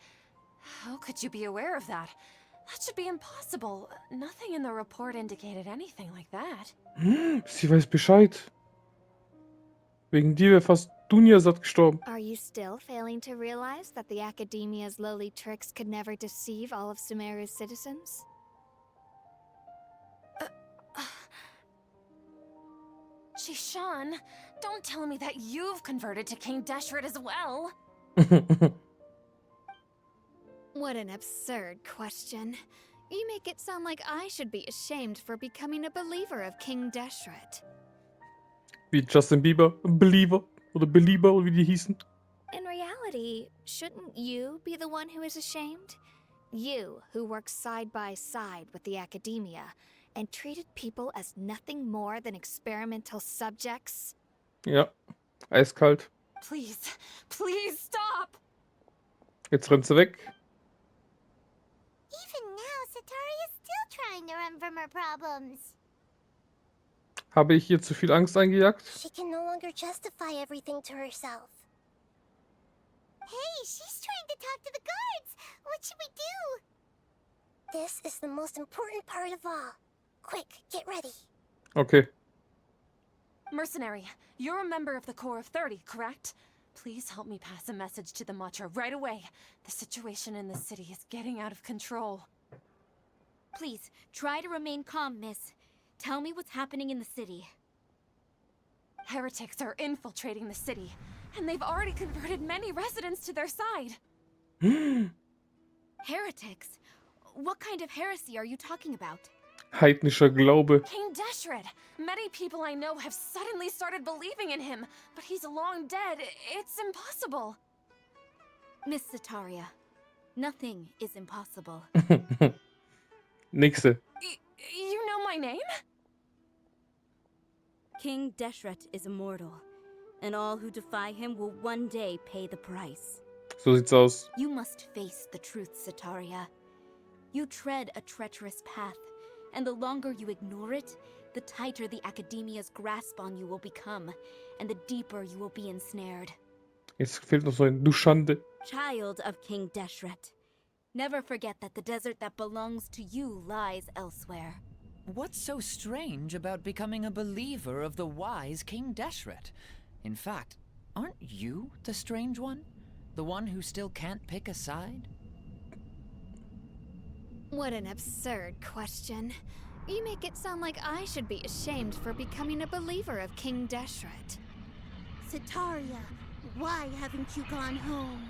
how could you be aware of that? That should be impossible. Nothing in the report indicated anything like that. Sie weiß Bescheid. Wegen dir wäre fast Dunjasat gestorben. Are you still failing to realize that the Academia's lowly tricks could never deceive all of Sumeru's citizens? Shishan, don't tell me that you've converted to King Deshret as well. What an absurd question. You make it sound like I should be ashamed for becoming a believer of King Deshret. Wie Justin Bieber, Believer oder Belieber oder wie die hießen. In reality, shouldn't you be the one who is ashamed? You, who works side by side with the Academia and treated people as nothing more than experimental subjects? Ja, eiskalt. Please, please stop! Jetzt rennt sie weg. Even now, Satari is still trying to run from her problems. Habe ich ihr zu viel Angst eingejagt? She can no longer justify everything to herself. Hey, she's trying to talk to the guards. What should we do? This is the most important part of all. Quick, get ready. Okay. Mercenary, you're a member of the Corps of 30, correct? Please help me pass a message to the Matra right away. The situation in the city is getting out of control. Please, try to remain calm, miss. Tell me what's happening in the city. Heretics are infiltrating the city, and they've already converted many residents to their side. Heretics? What kind of heresy are you talking about? Heidnischer Glaube. King Deshret! Many people I know have suddenly started believing in him, but he's long dead. It's impossible. Miss Sataria, nothing is impossible. Nächste. You know my name? King Deshret is immortal, and all who defy him will one day pay the price. So sieht's aus. You must face the truth, Sataria. You tread a treacherous path, and the longer you ignore it, the tighter the Academia's grasp on you will become, and the deeper you will be ensnared. Jetzt fehlt noch so ein Duschande. Child of King Deshret, never forget that the desert that belongs to you lies elsewhere. What's so strange about becoming a believer of the wise King Deshret? In fact, aren't you the strange one? The one who still can't pick a side? What an absurd question. You make it sound like I should be ashamed for becoming a believer of King Deshret. Sataria, why haven't you gone home?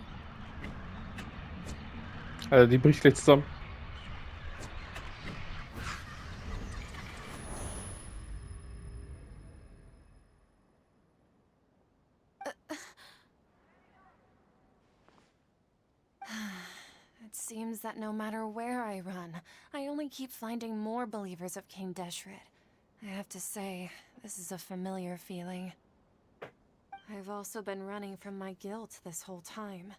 Alter, die bricht gleich zusammen. It seems that no matter where I run, I only keep finding more believers of King Deshret. I have to say, this is a familiar feeling. I've also been running from my guilt this whole time.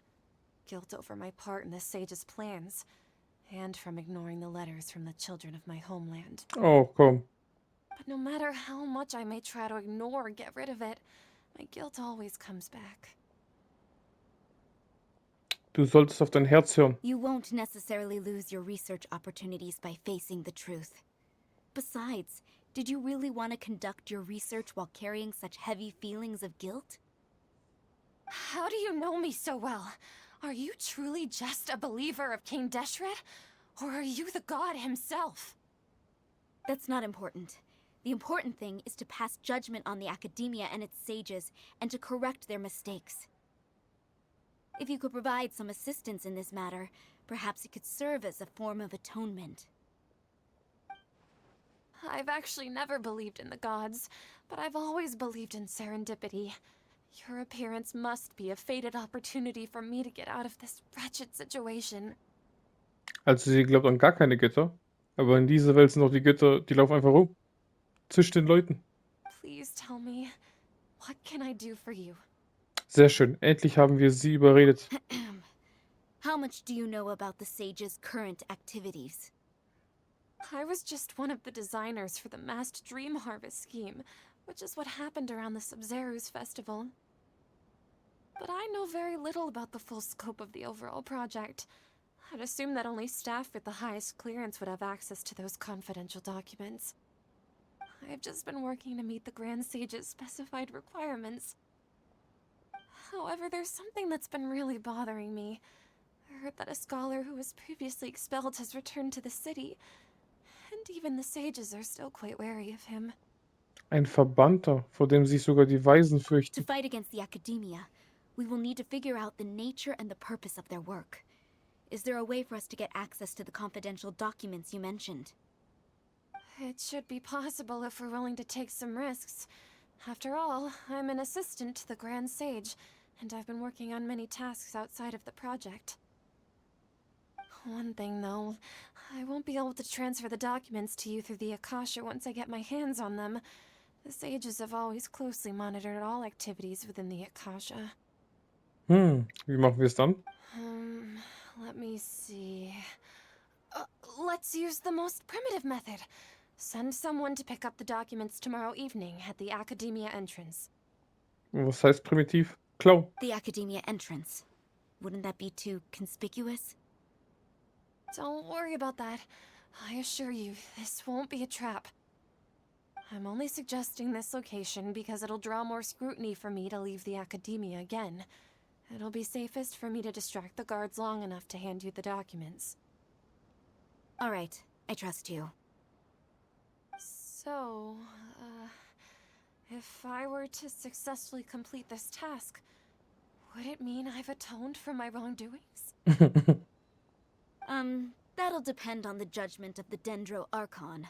Guilt over my part in the sage's plans, and from ignoring the letters from the children of my homeland. Oh, komm. But no matter how much I may try to ignore or get rid of it, my guilt always comes back. Du solltest auf dein Herz hören. You won't necessarily lose your research opportunities by facing the truth. Besides, did you really want to conduct your research while carrying such heavy feelings of guilt? How do you know me so well? Are you truly just a believer of King Deshret? Or are you the god himself? That's not important. The important thing is to pass judgment on the Academia and its sages, and to correct their mistakes. If you could provide some assistance in this matter, perhaps it could serve as a form of atonement. I've actually never believed in the gods, but I've always believed in serendipity. Your appearance must be a fated opportunity for me to get out of this wretched situation. Also sie glaubt an gar keine Götter. Aber in dieser Welt sind auch die Götter, die laufen einfach rum. Zwischen den Leuten. Please tell me, what can I do for you? Sehr schön. Endlich haben wir sie überredet. How much do you know about the Sage's current activities? I was just one of the designers for the massed dream harvest scheme, which is what happened around the Sub-Zero's festival. But I know very little about the full scope of the overall project. I'd assume that only staff with the highest clearance would have access to those confidential documents. I've just been working to meet the Grand Sage's specified requirements. However, there's something that's been really bothering me. I heard that a scholar who was previously expelled has returned to the city, and even the sages are still quite wary of him. Ein Verbannter, vor dem sich sogar die Weisen To fürchten. fight against the Akademie, we will need to figure out the nature and the purpose of their work. Is there a way for us to get access to the confidential documents you mentioned? It should be possible if we're willing to take some risks. After all, I'm an assistant to the Grand Sage, and I've been working on many tasks outside of the project. One thing, though, I won't be able to transfer the documents to you through the Akasha once I get my hands on them. The sages have always closely monitored all activities within the Akasha. Wie machen wir es dann? Let me see. Let's use the most primitive method. Send someone to pick up the documents tomorrow evening at the Academia entrance. Was heißt primitiv? Klauen. The Academia entrance. Wouldn't that be too conspicuous? Don't worry about that. I assure you, this won't be a trap. I'm only suggesting this location because it'll draw more scrutiny for me to leave the Academia again. It'll be safest for me to distract the guards long enough to hand you the documents. All right, I trust you. So, if I were to successfully complete this task, would it mean I've atoned for my wrongdoings? That'll depend on the judgment of the Dendro Archon.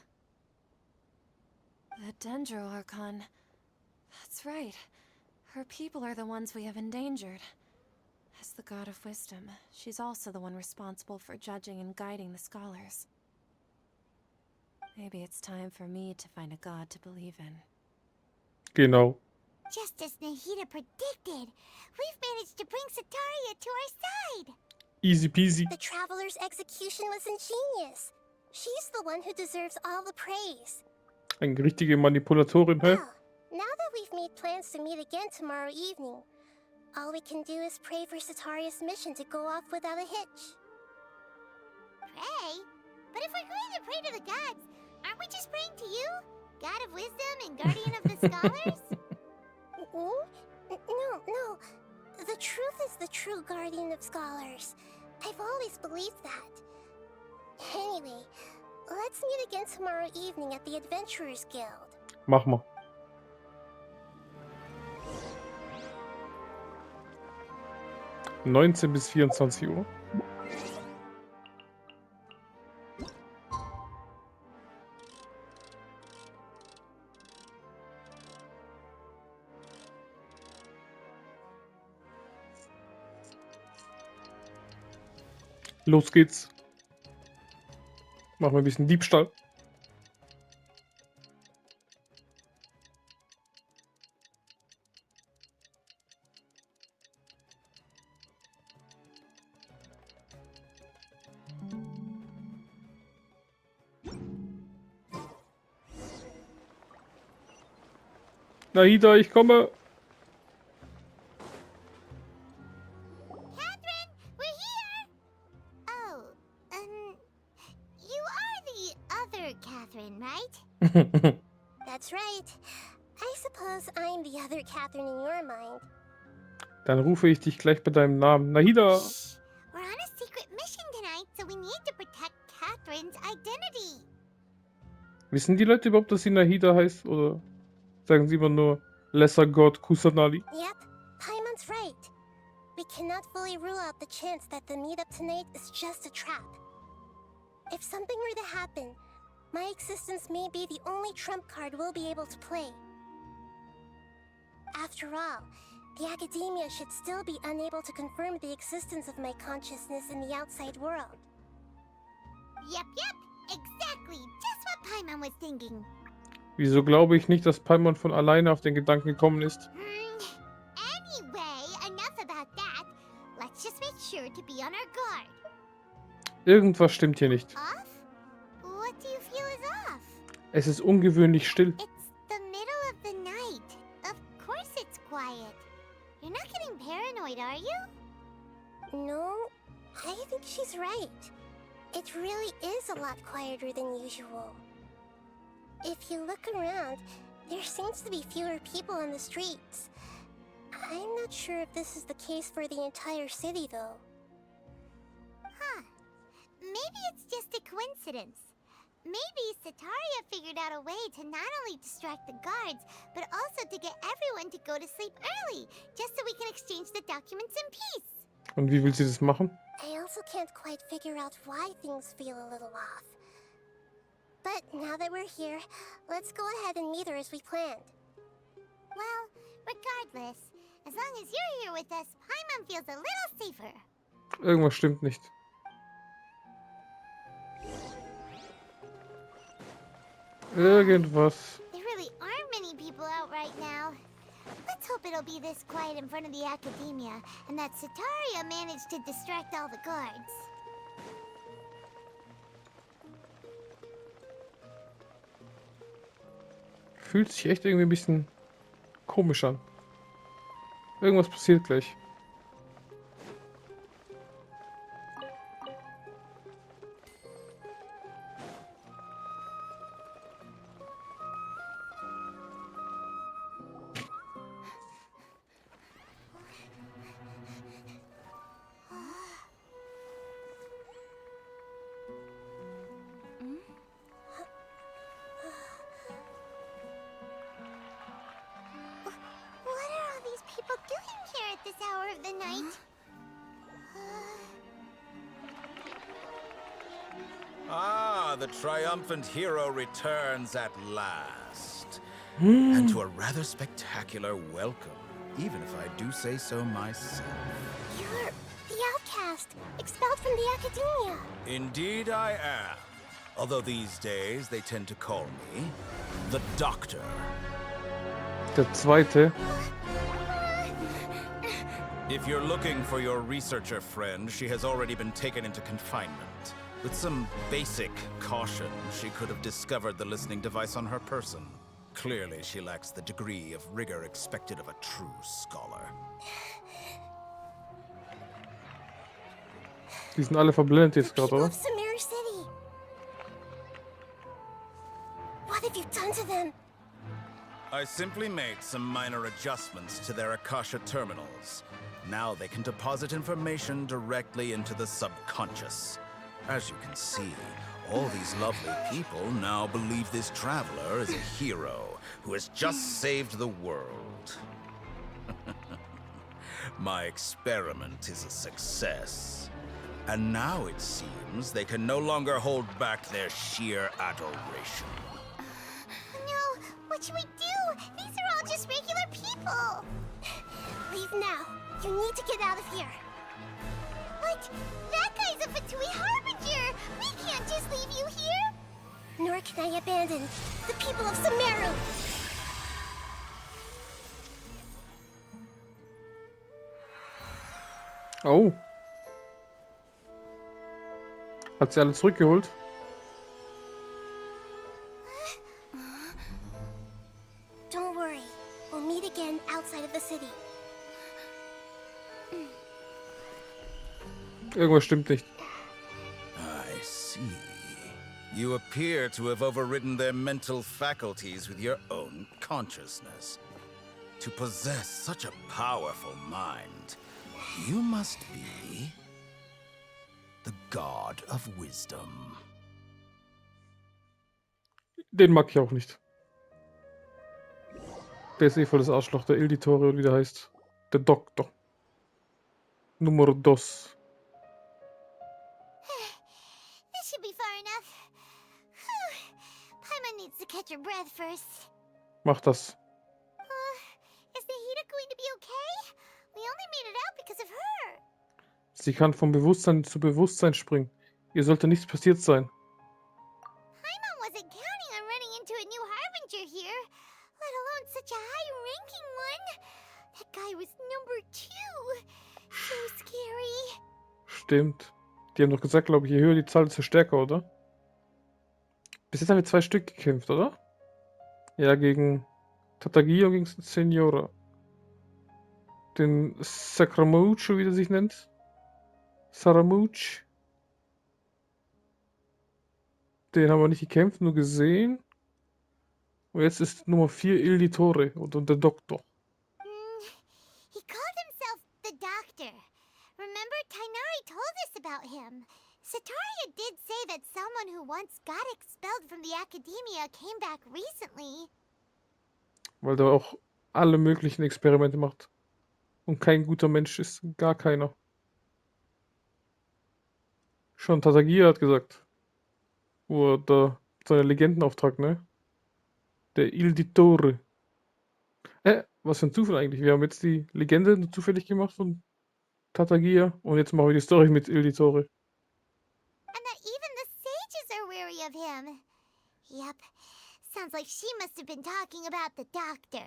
The Dendro Archon. That's right. Her people are the ones we have endangered. As the God of Wisdom, she's also the one responsible for judging and guiding the scholars. Maybe it's time for me to find a god to believe in. Genau. Just as Nahida predicted, we've managed to bring Sataria to our side. Easy peasy. The Traveler's execution was ingenious. She's the one who deserves all the praise. Eine richtige Manipulatorin, hä? Well, now that we've made plans to meet again tomorrow evening, all we can do is pray for Sataria's mission to go off without a hitch. Pray? But if we're going to pray to the gods, aren't we just praying to you? God of wisdom and guardian of the scholars? No. The truth is the true guardian of scholars. I've always believed that. Anyway, let's meet again tomorrow evening at the Adventurers Guild. Mach mal. (19 bis 24 Uhr). Los geht's. Machen wir ein bisschen Diebstahl. Nahida, ich komme. Catherine, we're here! Oh, you are the other Catherine, right? That's right. I suppose I'm the other Catherine in your mind. Dann rufe ich dich gleich bei deinem Namen. Nahida. Shh! We're on a secret mission tonight, so we need to protect Catherine's identity. Wissen die Leute überhaupt, dass sie Nahida heißt? Oder sagen sie immer nur Lesser God Kusanali? Yep, Paimon's right. We cannot fully rule out the chance that the meetup tonight is just a trap. If something were to happen, My existence may be the only trump card we'll be able to play. After all, the Academia should still be unable to confirm the existence of my consciousness in the outside world. Yep, exactly. Just what Paimon was thinking. Wieso glaube ich nicht, dass Paimon von alleine auf den Gedanken gekommen ist? Anyway, enough about that. Let's just make sure to be on our guard. Irgendwas stimmt hier nicht. Off? What do you feel is off? Es ist ungewöhnlich still. It's the middle of the night. Of course it's quiet. You're not getting paranoid, are you? No, I think she's right. It really is a lot quieter than usual. If you look around, there seems to be fewer people on the streets. I'm not sure if this is the case for the entire city, though. Huh. Maybe it's just a coincidence. Maybe Sataria figured out a way to not only distract the guards, but also to get everyone to go to sleep early, just so we can exchange the documents in peace. Und wie will sie das machen? I also can't quite figure out why things feel a little off. But now that we're here, let's go ahead and meet her as we planned. Well, regardless, as long as you're here with us, Paimon feels a little safer. Irgendwas stimmt nicht. Irgendwas. There really aren't many people out right now. Let's hope it'll be this quiet in front of the Academia, and that Sataria managed to distract all the guards. Fühlt sich echt irgendwie ein bisschen komisch an. Irgendwas passiert gleich. What are all these people doing here at this hour of the night? Ah, the triumphant hero returns at last. And to a rather spectacular welcome, even if I do say so myself. You're the outcast, expelled from the Academia. Indeed I am. Although these days they tend to call me the Doctor. Der zweite. If you're looking for your researcher friend, she has already been taken into confinement. With some basic caution, she could have discovered the listening device on her person. Clearly, she lacks the degree of rigor expected of a true scholar. Die sind alle verblendet jetzt gerade, People oder? of Sumeru City. What have you done to them? I simply made some minor adjustments to their Akasha terminals. Now they can deposit information directly into the subconscious. As you can see, all these lovely people now believe this traveler is a hero who has just saved the world. My experiment is a success. And now it seems they can no longer hold back their sheer adoration. No, what should we do? These are all just regular people. Leave now. You need to get out of here. But that guy's a Fatui Harbinger. We can't just leave you here. Nor can I abandon the people of Sumeru. Oh. Hat sie alle zurückgeholt? Don't worry. We'll meet again outside of the city. Irgendwas stimmt nicht. I see. You appear to have overridden their mental faculties with your own consciousness. To possess such a powerful mind, you must be the god of wisdom. Den mag ich auch nicht. Der ist eh voll das Arschloch, der Ilditore, wie der heißt. Der Doktor. Numero dos. This should be far enough. Whew. catch your breath first. Mach das. Is Nahida going to be okay? We only made it out because of her. Sie kann vom Bewusstsein zu Bewusstsein springen. Ihr sollte nichts passiert sein. Paimon wasn't counting on running into a new Harbinger here, let alone such a high-ranking one. That guy was number 2. So scary. Stimmt. Die haben doch gesagt, glaube ich, je höher die Zahl, desto stärker, oder? Bis jetzt haben wir 2 Stück gekämpft, oder? Ja, gegen Tatagia und gegen Senora. Den Sacramouche, wie der sich nennt. Saramouche. Den haben wir nicht gekämpft, nur gesehen. Und jetzt ist Nummer 4 Il Dittore oder der Doktor. He called himself the Doctor. Remember, Tainari told us about him. Sataria did say that someone who once got expelled from the Academia came back recently. Weil der auch alle möglichen Experimente macht. Und kein guter Mensch ist. Gar keiner. Schon Tatagia hat gesagt. Oder seiner Legendenauftrag, ne? Der Il Dittore. Was für ein Zufall eigentlich. Wir haben jetzt die Legende nur zufällig gemacht von Tatagia. Und jetzt machen wir die Story mit Il Dittore. And that even the sages are wary of him. Yep. Sounds like she must have been talking about the Doctor.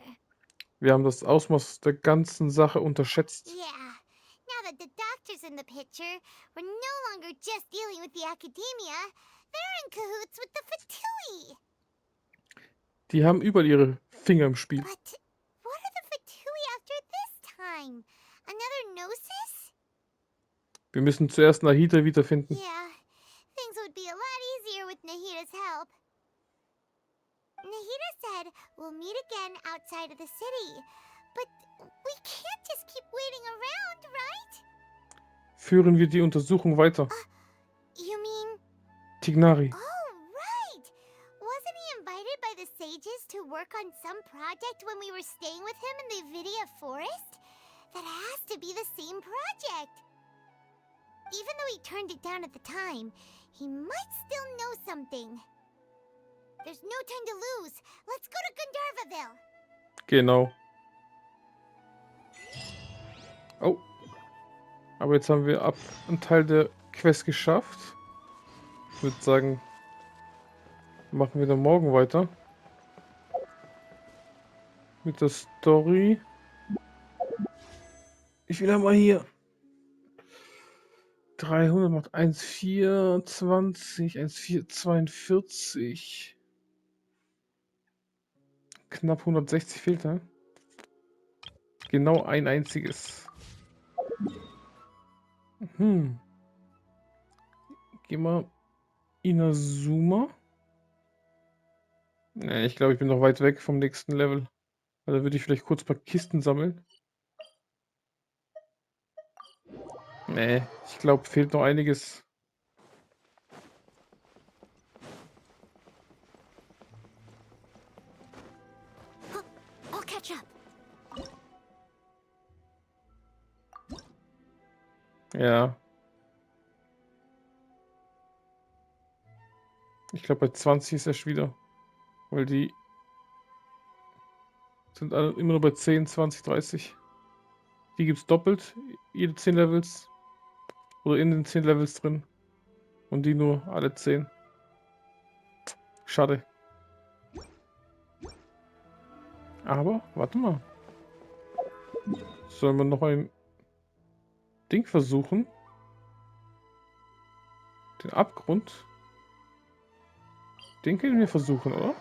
Wir haben das Ausmaß der ganzen Sache unterschätzt. Yeah. Now that the Doctor's in the picture, we're no longer just dealing with the Academia. They're in cahoots with the Fatui. Die haben überall ihre Finger im Spiel. But what are the Fatui after this time? Another Gnosis? Wir müssen zuerst Nahida wiederfinden. Yeah. Things would be a lot easier with Nahida's help. Nahida said we'll meet again outside of the city. But we can't just keep waiting around, right? Führen wir die Untersuchung weiter. You mean... Tignari. Oh, right! Wasn't he invited by the sages to work on some project when we were staying with him in the Vidia forest? That has to be the same project. Even though he turned it down at the time, he might still know something. There's no time to lose. Let's go to Gandharvaville. Genau. Oh. Aber jetzt haben wir einen Teil der Quest geschafft. Ich würde sagen, machen wir dann morgen weiter. Mit der Story. Wie viel haben wir hier? 300 macht 1,420, 1,442. Knapp 160 fehlt da. Genau ein einziges. Geh mal Inazuma. Ne, ich glaube, ich bin noch weit weg vom nächsten Level. Also würde ich vielleicht kurz ein paar Kisten sammeln. Ne, ich glaube, fehlt noch einiges. I'll catch up. Ja. Ich glaube, bei 20 ist erst wieder. Weil die sind alle immer nur bei 10, 20, 30. Die gibt es doppelt, jede 10 Levels. Oder in den 10 Levels drin. Und die nur alle 10. Schade. Aber, warte mal. Sollen wir noch ein Ding versuchen? Den Abgrund? Den können wir versuchen, oder?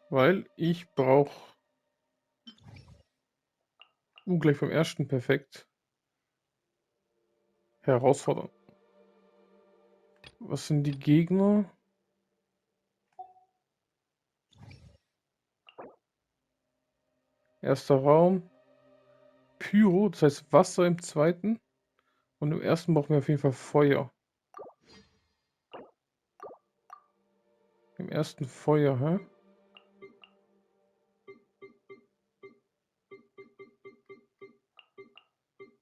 Weil ich brauche... gleich beim ersten perfekt. Herausfordern. Was sind die Gegner? Erster Raum. Pyro, das heißt Wasser im zweiten. Und im ersten brauchen wir auf jeden Fall Feuer. Im ersten Feuer, hä?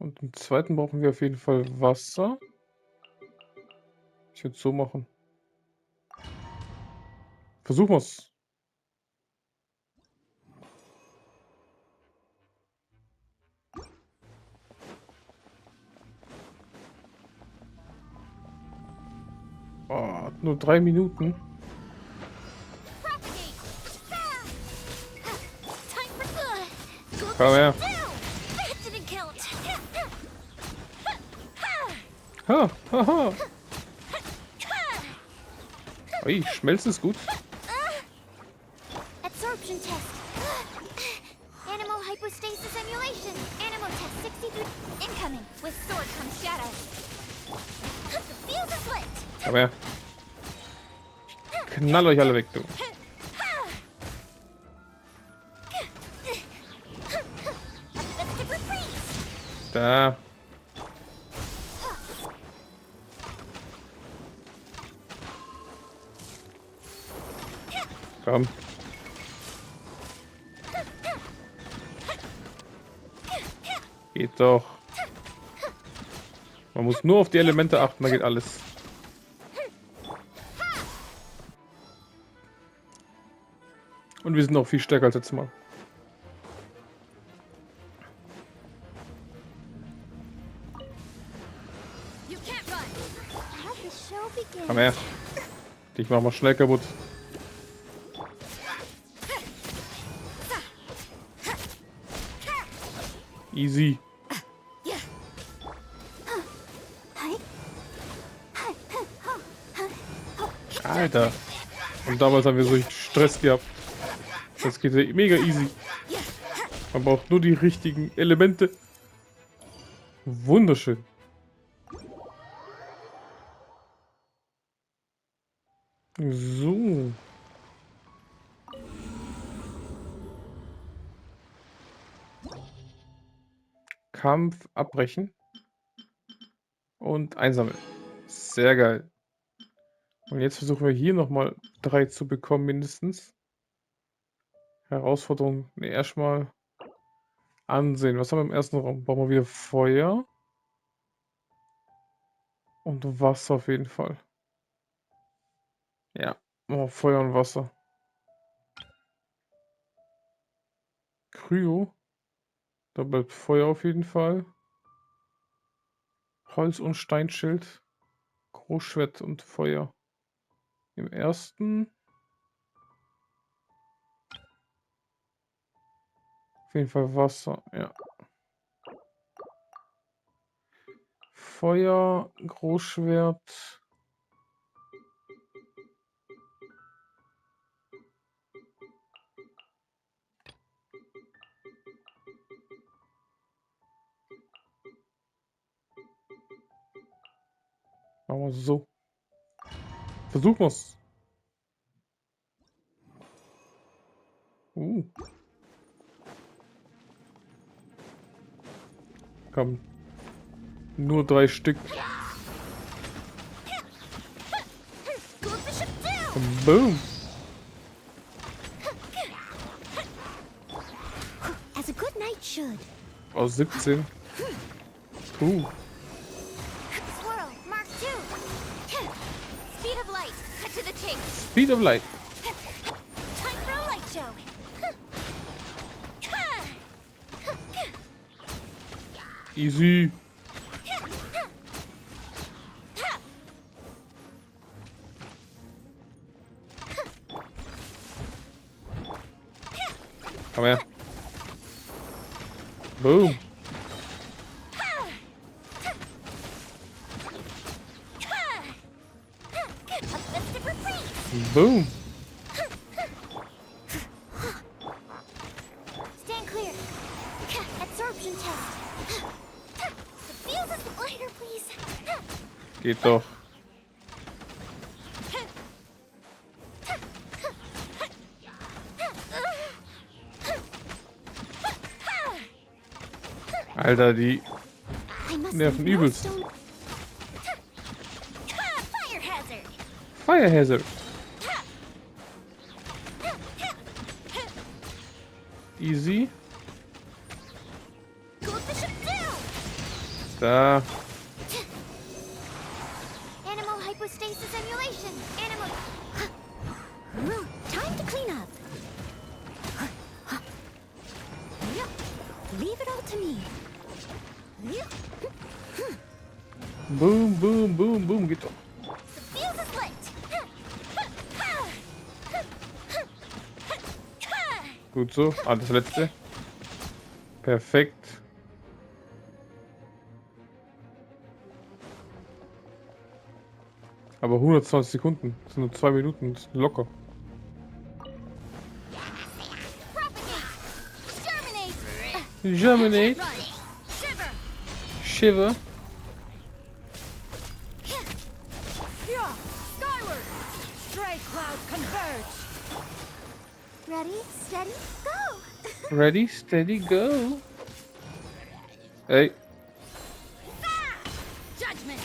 Und im zweiten brauchen wir auf jeden Fall Wasser. Ich würde es so machen. Versuchen wir es. Oh, nur 3 Minuten. Komm her. Ha, ha, ha. Ui, schmelzt es gut. Absorption test. Animal hypostasis emulation. Animal test 63 incoming. With sword comes shadow. The fuse is lit. Komm her. Knall euch alle weg, du. Da. Komm. Geht doch. Man muss nur auf die Elemente achten, da geht alles. Und wir sind auch viel stärker als letztes Mal. Komm her. Dich machen wir schnell kaputt. Easy. Alter. Und damals haben wir so Stress gehabt. Das geht ja mega easy. Man braucht nur die richtigen Elemente. Wunderschön. So. Kampf abbrechen. Und einsammeln. Sehr geil. Und jetzt versuchen wir hier nochmal 3 zu bekommen mindestens. Herausforderung. Ne, erstmal ansehen. Was haben wir im ersten Raum? Brauchen wir wieder Feuer. Und Wasser auf jeden Fall. Ja, oh, Feuer und Wasser. Kryo. Da bleibt Feuer auf jeden Fall. Holz und Steinschild. Großschwert und Feuer. Im ersten. Auf jeden Fall Wasser, ja. Feuer, Großschwert. Machen wir so. Versuchen wir es. Komm. Nur 3 Stück. Und boom. As a good knight should. Aus 17. Swirl, Mark 2. Speed of light. Cut to the chase. Speed of light. Time for a light show. Easy. Komm her. Boom. Boom. Stand clear. Absorption test. The fuse is lighter, please. Geht doch. Alter, die nerven übelst. Fire hazard. Fire Hazard. Easy. Da. Animal hypostasis emulation. Animal. Time to clean up. Leave it all to me. Boom, boom, boom, boom. Geht doch. The fuse is lit. Gut so. Ah, das letzte. Perfekt. Aber 120 Sekunden. Das sind nur 2 Minuten. Das ist locker. Germinate. Shiver. Ready, steady, go. Ready, steady, go. Ey. Judgment.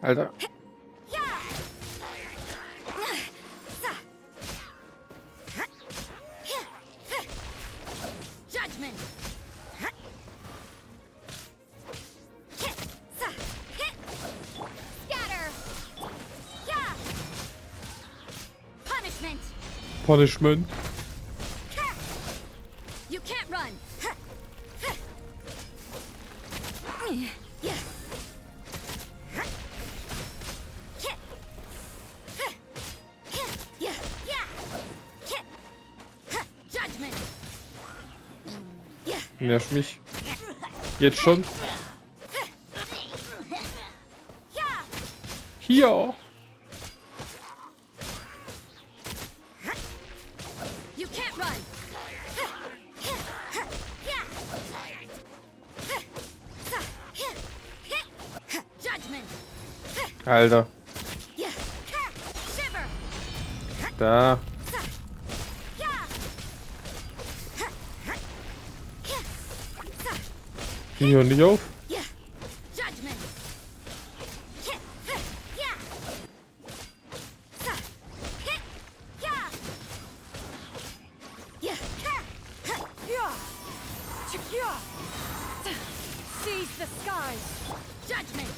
Alter. Judgment. Scatter. Punishment. Punishment. You can't run. Judgment. Nerv mich. Jetzt schon. Hier. You can't run. Judgment. Alter. Shiver. Da. Die hören nicht auf. Judgment. Seize the skies. Judgment.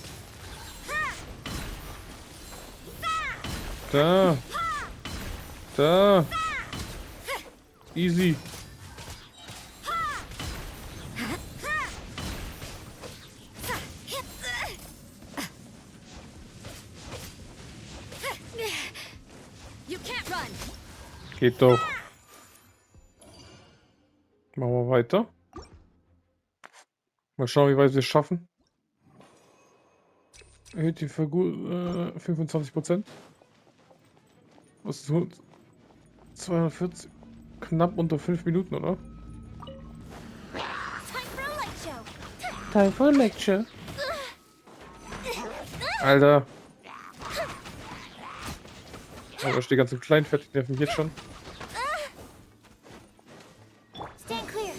Da. Da. Easy. You can't run. Geht doch. Machen wir weiter. Mal schauen, wie weit wir es schaffen. Erhöht die Figur 25%. Was ist 240? Knapp unter 5 Minuten, oder? Time for a lecture. Alter. Oh, da steht die ganzen Kleinfett, die nerven mich jetzt schon. Stand clear.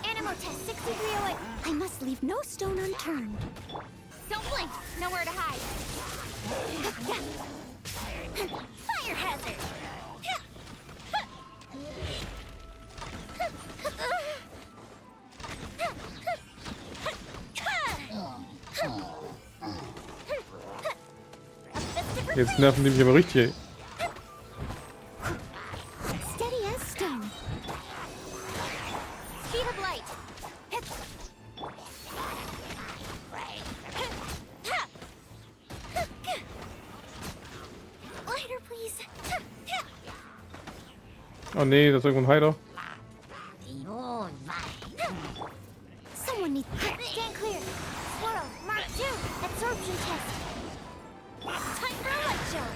Animal test 63 away. I must leave no stone unturned. Don't blink. Nowhere to hide. Fire hazard. Jetzt nerven die mich aber richtig. Steady as stone. Speed of light. Lighter, please. Oh nee, das ist irgendwo ein Heiler. Someone needs. Stand clear. Swirl. Mark 2. Absorption test. Time for a light show.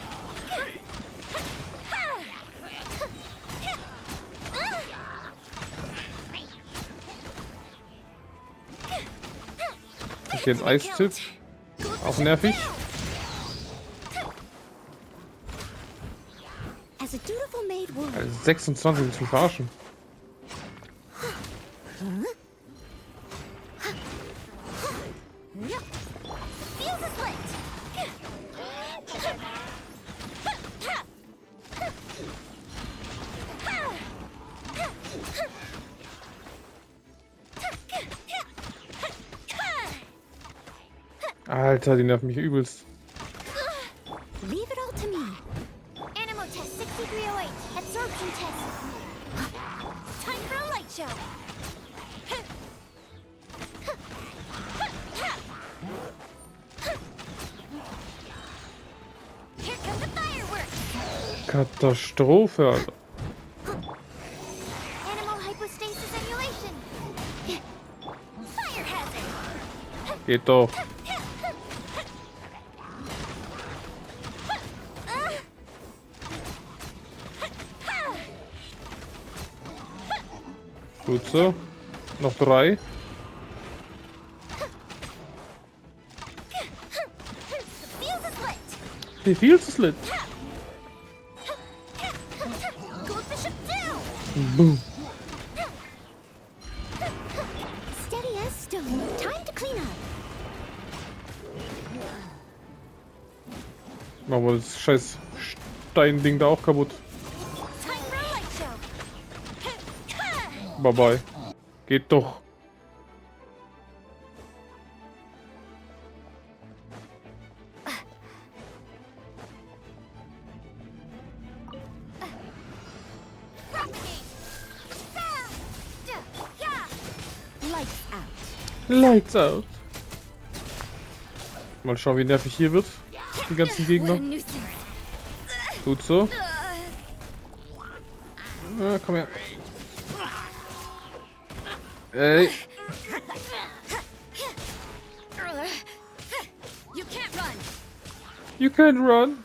Okay, jetzt Eistipp. Auch nervig. As a dutiful maid would. Also 26 ist zum Verarschen. Alter, die nerven mich übelst. Leave it all to me. Animo test 6308. Absorption test. Time for a light show. Here come the fireworks. Katastrophe, Alter. Animal hypostasis emulation. Fire hazard. Geht doch. Gut so. Noch 3. Wie viel ist es lit? Boom. Steady as stone. Time to clean up. Machen wir das scheiß Steinding da auch kaputt. Time for a light show. Bye bye. Geht doch. Lights out. Mal schauen, wie nervig hier wird. Die ganzen Gegner. Gut so. Ah, komm her. Ey. You can't run.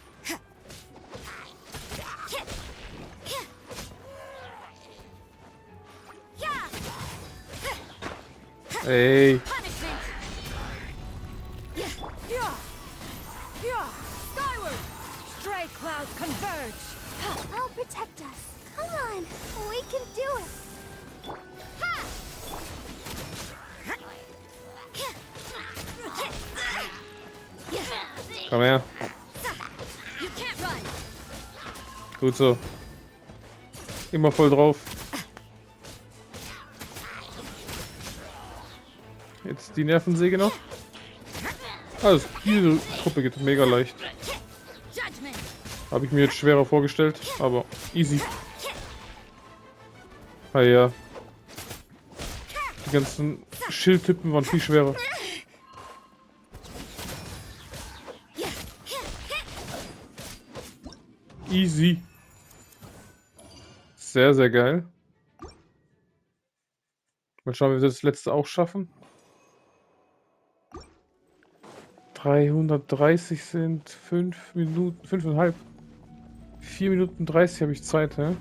Ey. Skyward! Stray clouds converge! I'll protect us. Come on, we can do it. Komm her. You can't run! Gut so. Immer voll drauf. Jetzt die Nervensäge noch. Also, diese Gruppe geht mega leicht. Habe ich mir jetzt schwerer vorgestellt, aber easy. Ah ja. Die ganzen Schildtypen waren viel schwerer. Easy. Sehr, sehr geil. Mal schauen, wie wir das letzte auch schaffen. 330 sind 5 Minuten, 5,5. 4 Minuten 30 habe ich Zeit, hä?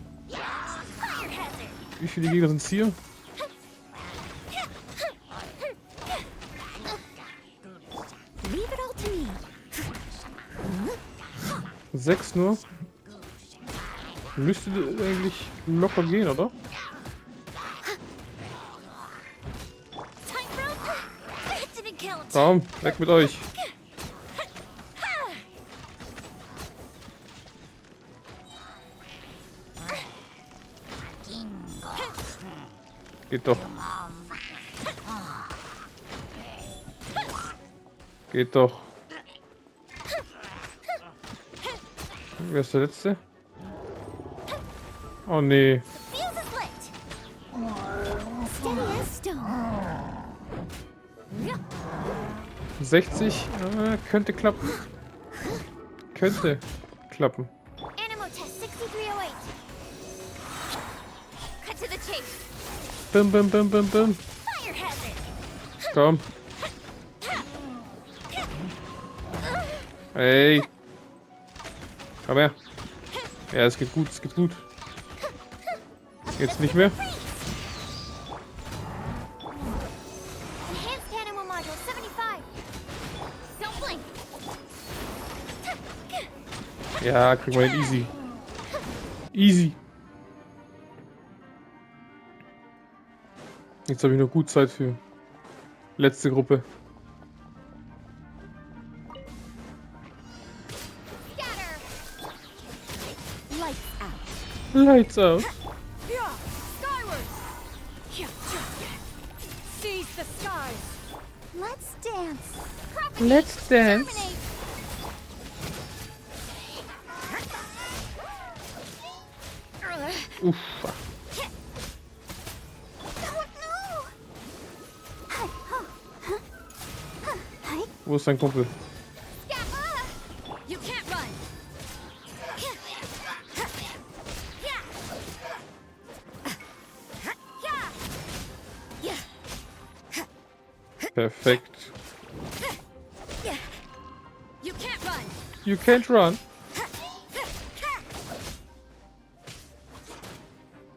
Wie viele Gegner sind es hier? Leave it all to me. 6 nur. Müsste eigentlich locker gehen, oder? Komm, weg mit euch. Geht doch. Geht doch. Wer ist der Letzte? Oh nee. 60? Könnte klappen. Könnte klappen. Animo test 6308. Cut to the chase. Bim, bim, bim, bim, bim. Fire hazard. Komm. Hey. Komm her. Ja, es geht gut, es geht gut. Jetzt nicht mehr. Enhanced animal module 75. Don't blink. Ja, kriegen wir den easy. Easy. Jetzt habe ich noch gut Zeit für letzte Gruppe. Lights out. Skyward! Seize the skies! Let's dance. Let's dance. Uff. Wo ist dein Kumpel? You can't run. Perfekt. You can't run. You can't run.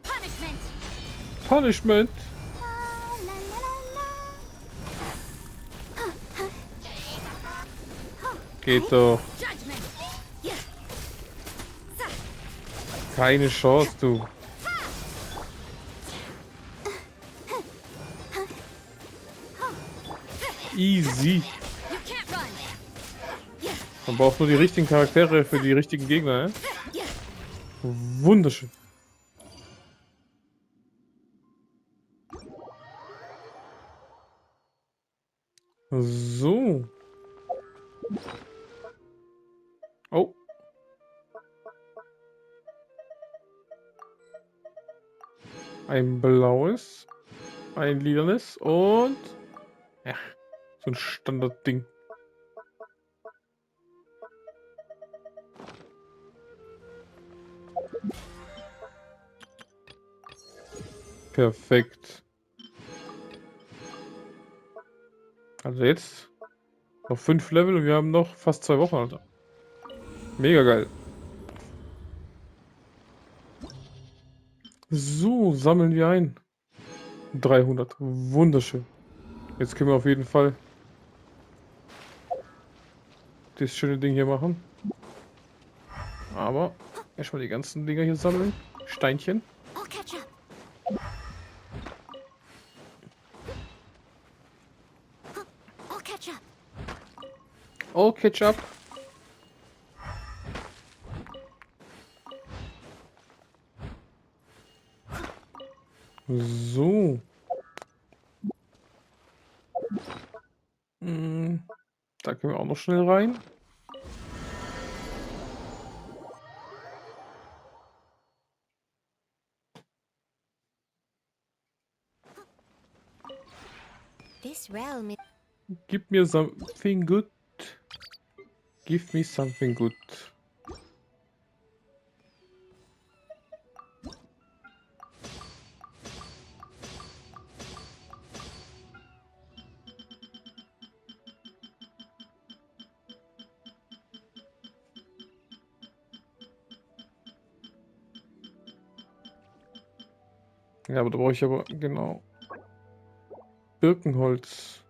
Punishment. Punishment. Geht doch. Judgment. Keine Chance, du. Easy. You can't run. Man braucht nur die richtigen Charaktere für die richtigen Gegner, ne? Wunderschön. So. Oh. Ein blaues, ein lilanes und ja, so ein Standardding. Perfekt. Also jetzt noch 5 Level und wir haben noch fast 2 Wochen, Alter. Mega geil. So, sammeln wir ein. 300. Wunderschön. Jetzt können wir auf jeden Fall das schöne Ding hier machen. Aber erstmal die ganzen Dinger hier sammeln. Steinchen. I'll catch up. I'll catch up. Oh, Ketchup. So. Da können wir auch noch schnell rein. This realm is... Gib mir something good. Give me something good. Ja, aber da brauche ich aber, genau, Birkenholz.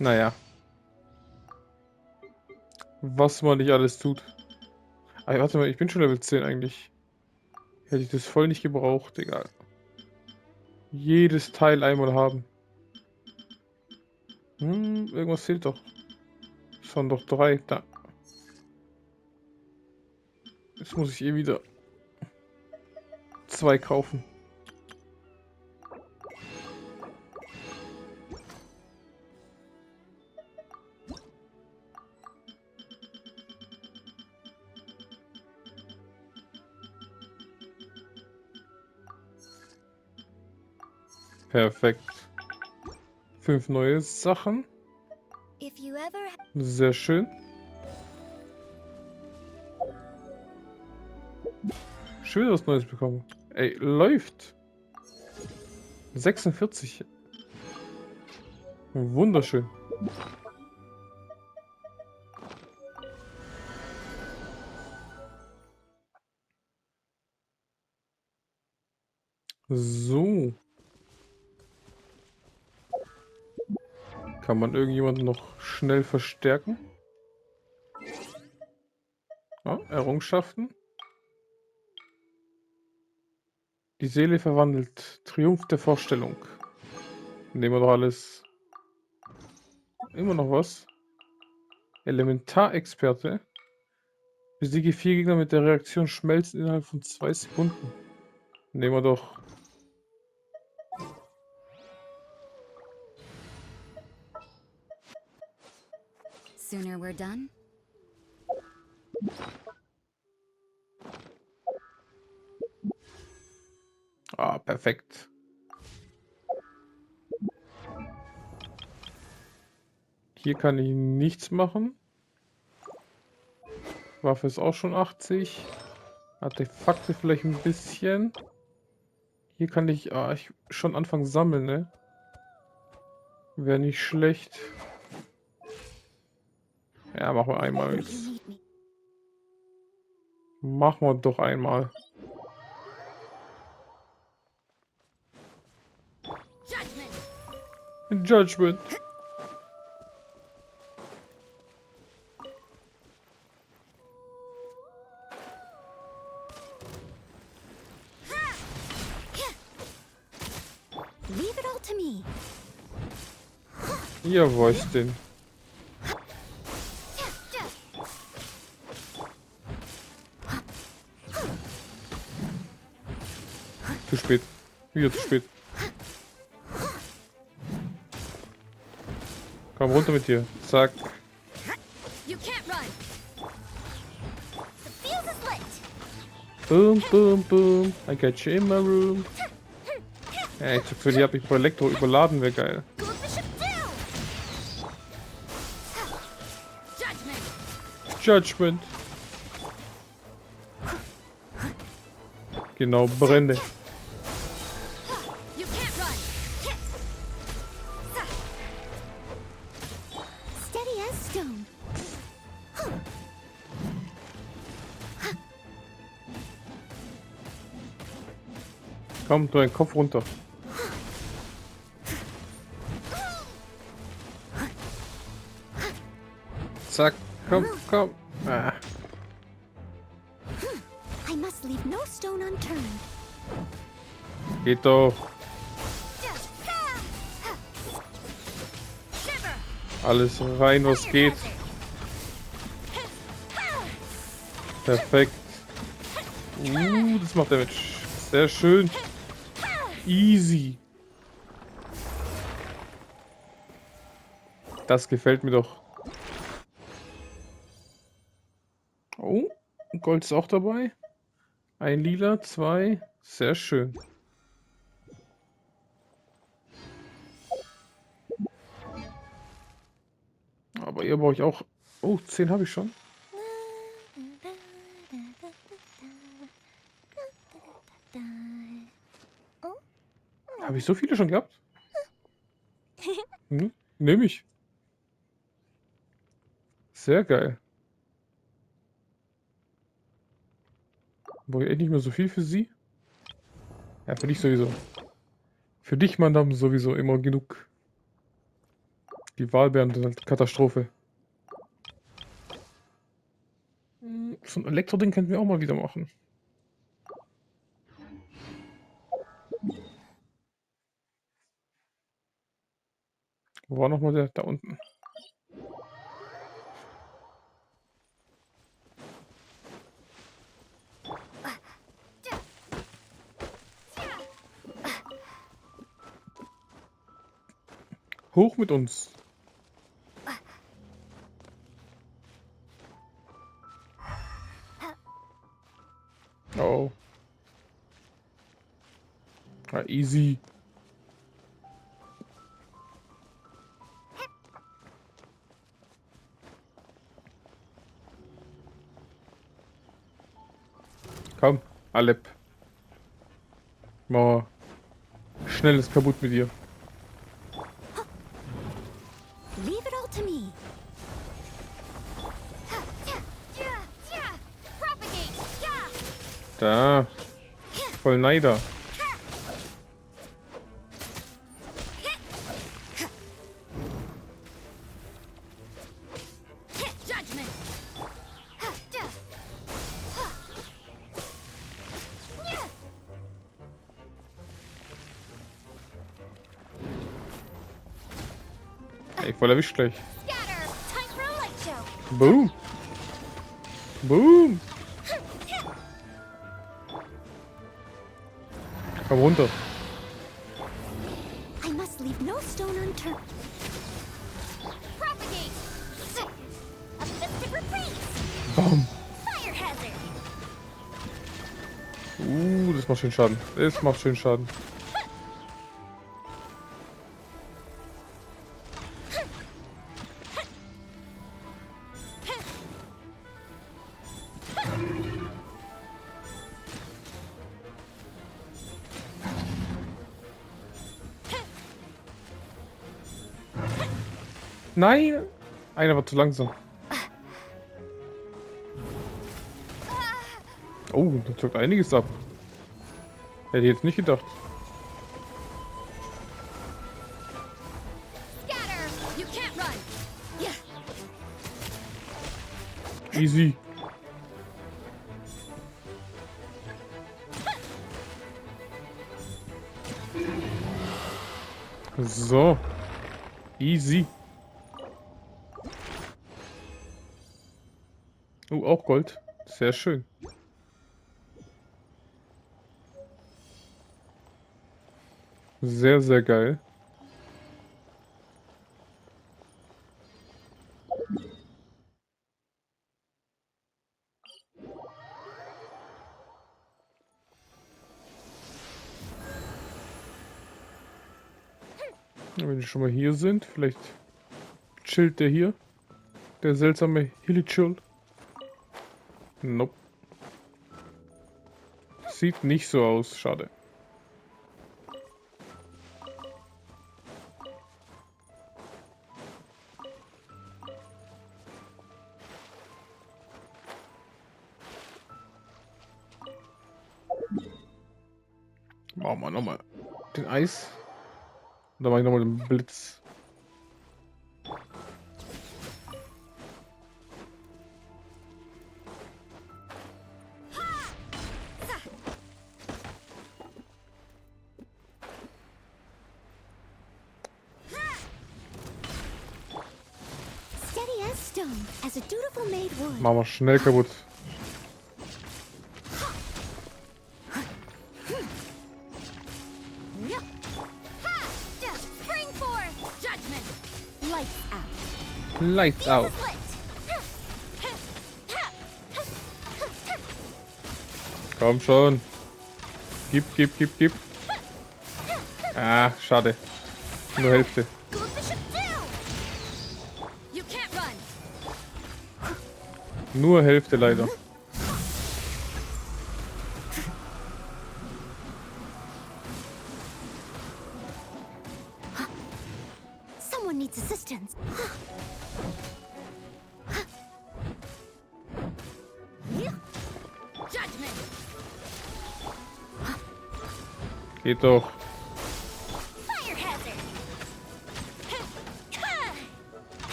Naja. Was man nicht alles tut. Ah, warte mal, ich bin schon Level 10 eigentlich. Hätte ich das voll nicht gebraucht, egal. Jedes Teil einmal haben. Irgendwas fehlt doch. Es waren doch 3. Da. Jetzt muss ich eh wieder 2 kaufen. Perfekt. 5 neue Sachen. If you ever... Sehr schön. Schön was Neues bekommen. Ey, läuft. 46. Wunderschön. So. Kann man irgendjemanden noch schnell verstärken? Ja, Errungenschaften. Die Seele verwandelt. Triumph der Vorstellung. Nehmen wir doch alles. Immer noch was. Elementarexperte. Besiege 4 Gegner mit der Reaktion Schmelzen innerhalb von 2 Sekunden. Nehmen wir doch. Sooner we're done. Ah, perfekt. Hier kann ich nichts machen. Waffe ist auch schon 80. Artefakte vielleicht ein bisschen. Hier kann ich, schon anfangen sammeln, ne? Wäre nicht schlecht. Ja, machen wir einmal jetzt. Machen wir doch einmal. Judgment. Leave it all to me. Ja, wo ist denn? Zu spät. Wieder zu spät. Komm runter mit dir. Zack. You can't run. The fuse is lit. Boom, boom, boom. I got you in my room. Ja, ich für die hab ich bei Elektro überladen, wäre geil. Judgment. Genau, Brände. You can't run. Steady as stone. Komm, tu deinen Kopf runter. Zack, komm, komm. Ah. I must leave no stone unturned. Geht doch. Alles rein, was geht. Perfekt. Das macht Damage. Sehr schön. Easy. Das gefällt mir doch. Oh, Gold ist auch dabei. Ein Lila, 2. Sehr schön. Aber ihr braucht auch... Oh, 10 habe ich schon. Habe ich so viele schon gehabt? Nehme ich. Sehr geil. Brauche ich echt nicht mehr so viel für sie? Ja, für dich sowieso. Für dich, Madame, sowieso immer genug. Die Wahlbeeren sind halt Katastrophe. So ein Elektroding könnten wir auch mal wieder machen. Wo war nochmal der? Da unten. Hoch mit uns. Oh. Ah, easy. Komm, Alep. Mal schnell ist kaputt mit dir. Leave it all to me. Da. Voll Nahida. Ey, voll erwischt gleich. Scatter. Time for a light show. Boom. Boom. Komm runter. I must leave no stone unturned. Propagate! A mystic reprise! Bam. Fire hazard! Das macht schön Schaden. Das macht schön Schaden. Nein! Einer war zu langsam. Oh, da zockt einiges ab. Hätte ich jetzt nicht gedacht. Scatter! You can't run! Yeah. Easy. So. Easy. Oh, auch Gold. Sehr schön. Sehr, sehr geil. Wenn wir schon mal hier sind, vielleicht chillt der hier. Der seltsame Hilly-Chill. Nope. Sieht nicht so aus, schade. Machen wir nochmal den Eis. Und dann mache ich nochmal den Blitz. Steady as stone, as a dutiful maid would. Machen wir schnell kaputt. Spring forth! Judgment! Lights out. Lights out. Komm schon. Gib. Ah, schade. Nur Hälfte. You can't run! Nur Hälfte leider. Someone needs assistance. Judgment! Geht doch. Fire hazard!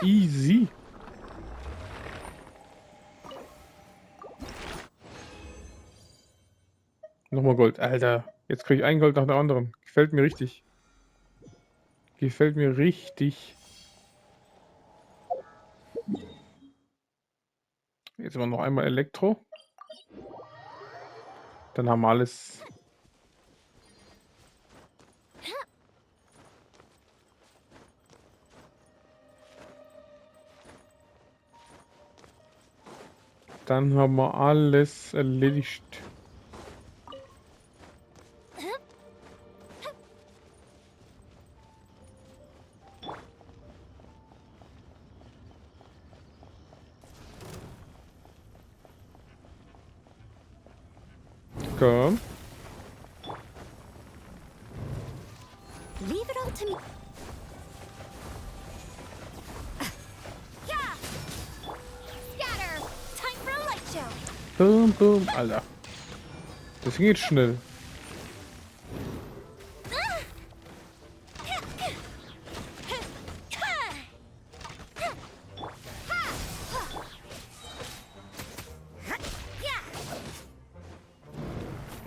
Easy. Nochmal Gold. Alter, jetzt kriege ich ein Gold nach dem anderen. Gefällt mir richtig. Gefällt mir richtig. Jetzt haben wir noch einmal Elektro. Dann haben wir alles. Dann haben wir alles erledigt. Komm. Leave it all to me. Yeah! Scatter! Time for a light show! Boom, boom. Alter. Das geht schnell.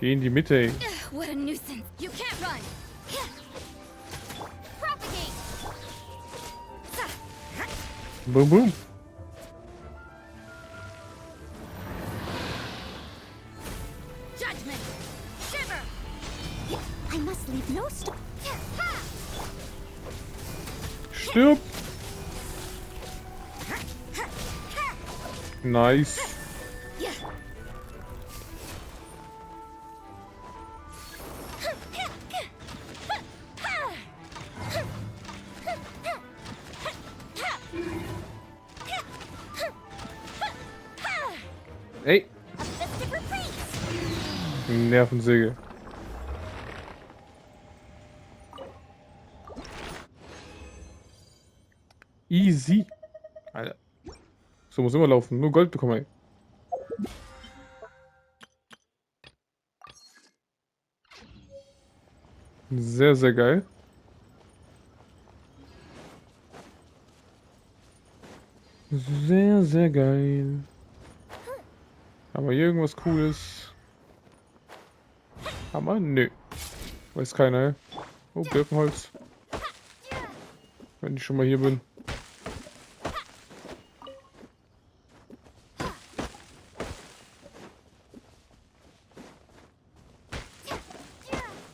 Geh in die Mitte, ey. What a nuisance! You can't run! Propagate! Boom, boom. Judgment! Shiver! I must leave no stone. Stirb. Nice. Ey. Nervensäge. Easy. Alter. So muss immer laufen. Nur Gold bekommen, ey. Sehr, sehr geil. Sehr, sehr geil. Haben wir hier irgendwas Cooles? Haben wir? Nö. Weiß keiner, ey. Oh, Birkenholz. Wenn ich schon mal hier bin.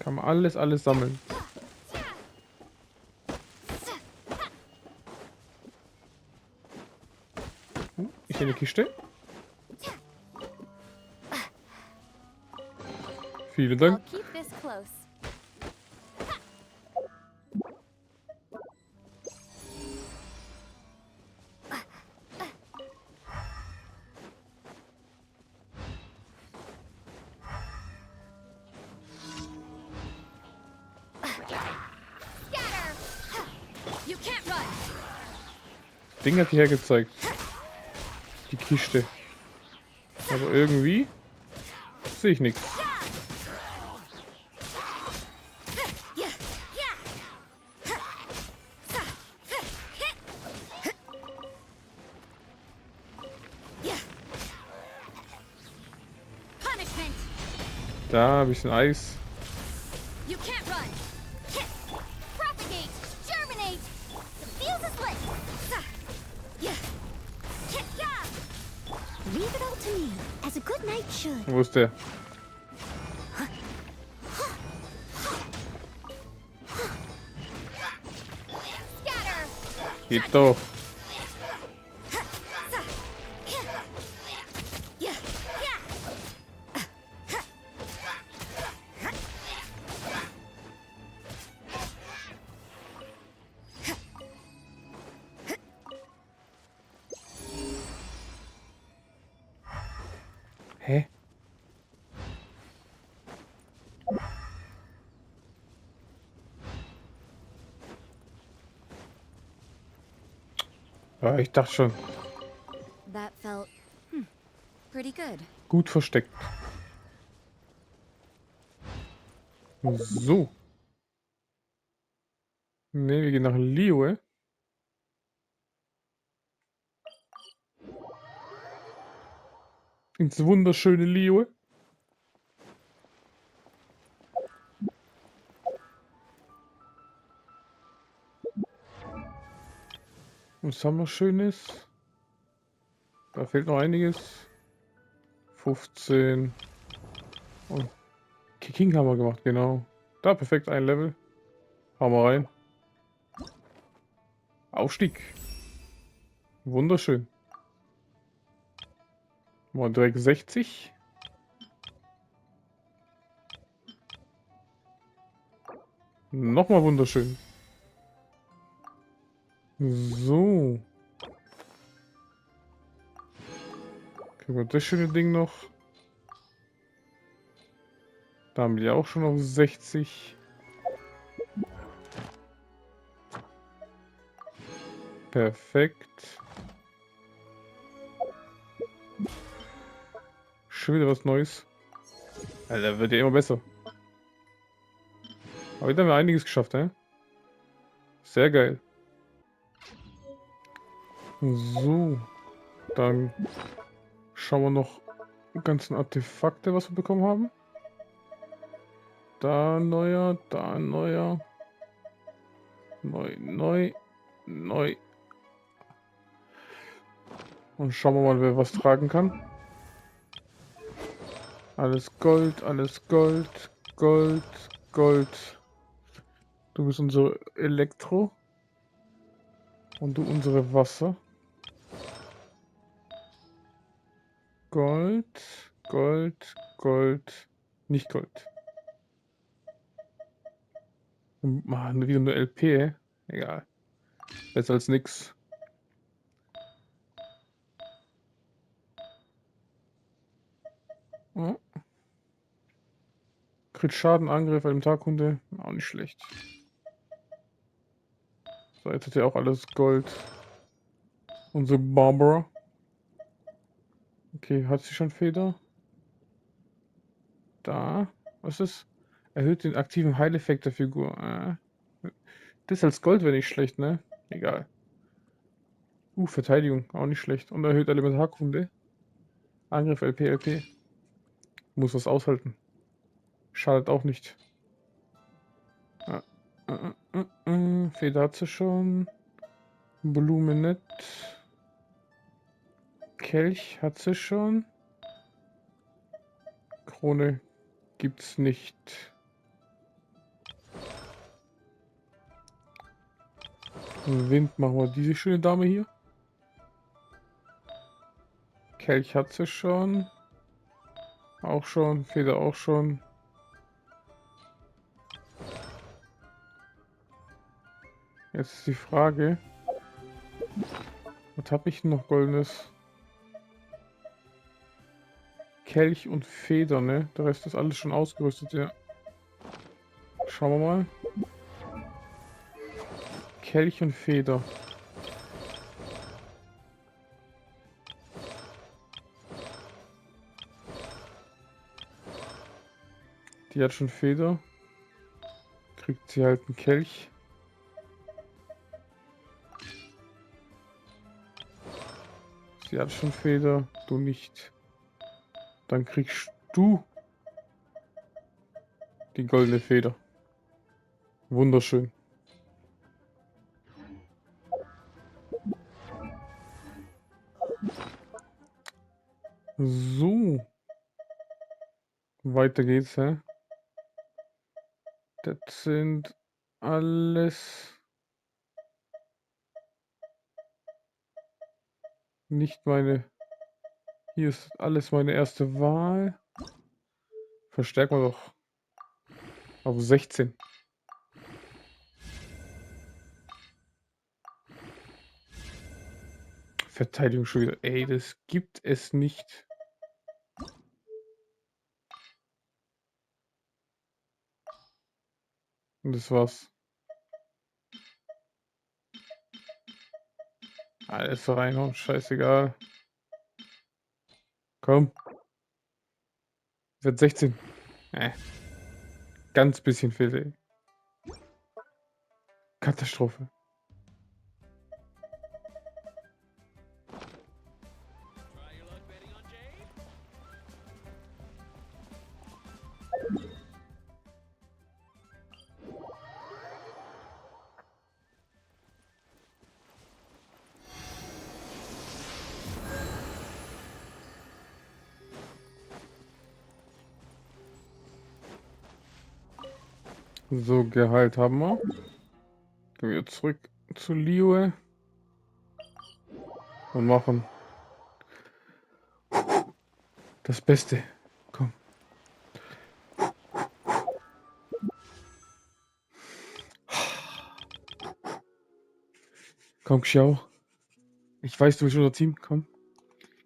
Kann man alles sammeln. Ich in die Kiste. Vielen Dank. I'll keep this close. You can't run! Ding hat die hergezeigt. Die Kiste. Aber irgendwie sehe ich nichts. Da, ein bisschen Eis. You can't run! Propagate! Germinate! The fuse is lit! Leave it all to me, as a good knight should. Wo ist der? Geht doch. Hä? Ja, ich dachte schon. That felt pretty good. Gut versteckt. So. Ne, wir gehen nach Liyue. Ins wunderschöne Liyue. Was haben wir Schönes? Da fehlt noch einiges. 15. Und King haben wir gemacht, genau. Da, perfekt, ein Level. Hauen wir rein. Aufstieg. Wunderschön. Mal direkt 60. Nochmal wunderschön. So. Kriegen wir das schöne Ding noch. Da haben wir auch schon auf 60. Perfekt. Schon wieder was Neues. Alter, wird ja immer besser. Aber heute haben wir einiges geschafft, ne? Sehr geil. So. Dann schauen wir noch die ganzen Artefakte, was wir bekommen haben. Da ein neuer, da ein neuer. Neu. Und schauen wir mal, wer was tragen kann. Alles Gold, alles Gold, Gold, Gold. Du bist unsere Elektro. Und du unsere Wasser. Gold, Gold, Gold, nicht Gold. Mann, wieder eine LP, egal. Besser als nix. Oh. Crit Schaden, Angriff einem Taghunde. Auch nicht schlecht. So, jetzt hat er auch alles Gold. Unsere Barbara. Okay, hat sie schon Feder? Da. Was ist? Erhöht den aktiven Heileffekt der Figur. Das als Gold wäre nicht schlecht, ne? Egal. Verteidigung. Auch nicht schlecht. Und erhöht Elementarkunde. Angriff LP, LP. Muss was aushalten. Schadet auch nicht. Feder hat sie schon. Blume nicht. Kelch hat sie schon. Krone gibt's nicht. Wind machen wir diese schöne Dame hier. Kelch hat sie schon. Auch schon. Feder auch schon. Jetzt ist die Frage. Was habe ich noch Goldenes? Kelch und Feder, ne? Der Rest ist alles schon ausgerüstet, ja. Schauen wir mal. Kelch und Feder. Die hat schon Feder. Kriegt sie halt einen Kelch. Sie hat schon Feder, du nicht. Dann kriegst du die goldene Feder. Wunderschön. So. Weiter geht's, hä? Das sind alles nicht meine. Hier ist alles meine erste Wahl. Verstärken wir doch auf 16. Verteidigung schon wieder. Ey, das gibt es nicht. Und das war's. Alles reinhauen, scheißegal. Komm. Wird 16. Ganz bisschen fehlt, ey. Katastrophe. So, Gehalt haben wir. Gehen wir zurück zu Liyue. Und machen das Beste. Komm. Komm, Xiao. Ich weiß, du bist unser Team. Komm.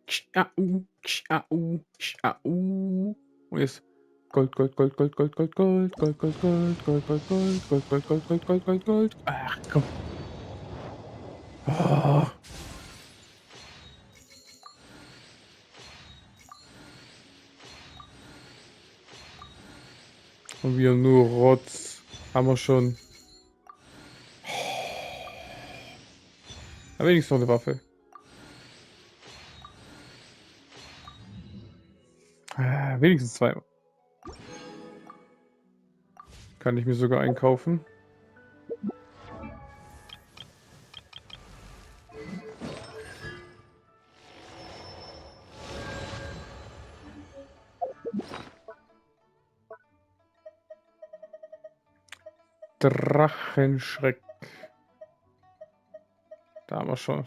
Xiao, Xiao, Xiao. Und jetzt Gold, Gold, Gold, Gold, Gold, Gold, Gold, Gold, Gold, Gold, Gold, Gold, Gold, Gold, Gold, Gold, Gold, Gold, Gold, Gold. Ach, komm. Oh. Und wir nur Rotz. Haben wir schon. Aber wenigstens noch eine Waffe. Wenigstens 2. Kann ich mir sogar einkaufen. Drachenschreck. Da haben wir schon.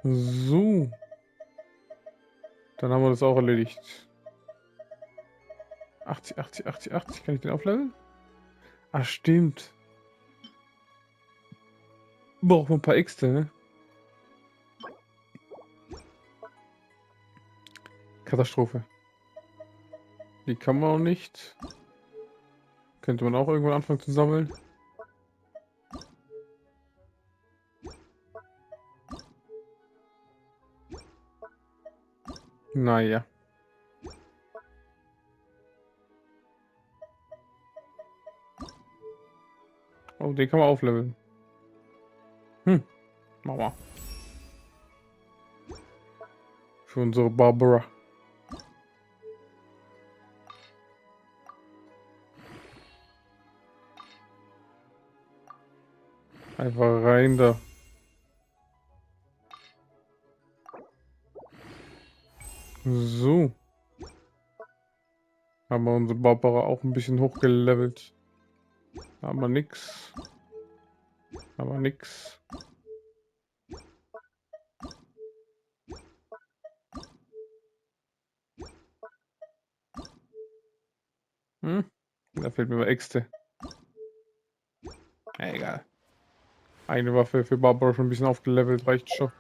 So. Dann haben wir das auch erledigt. 80, 80, 80, 80. Kann ich den aufleveln? Ah, stimmt. Brauchen wir ein paar Äxte, ne? Katastrophe. Die kann man auch nicht. Könnte man auch irgendwann anfangen zu sammeln. Naja. Oh, den kann man aufleveln. Machen wir. Für unsere Barbara. Einfach rein da. So. Haben wir unsere Barbara auch ein bisschen hochgelevelt. Haben wir nix. Aber nix. Da fehlt mir mal Äxte. Egal. Eine Waffe für Barbara schon ein bisschen aufgelevelt, reicht schon.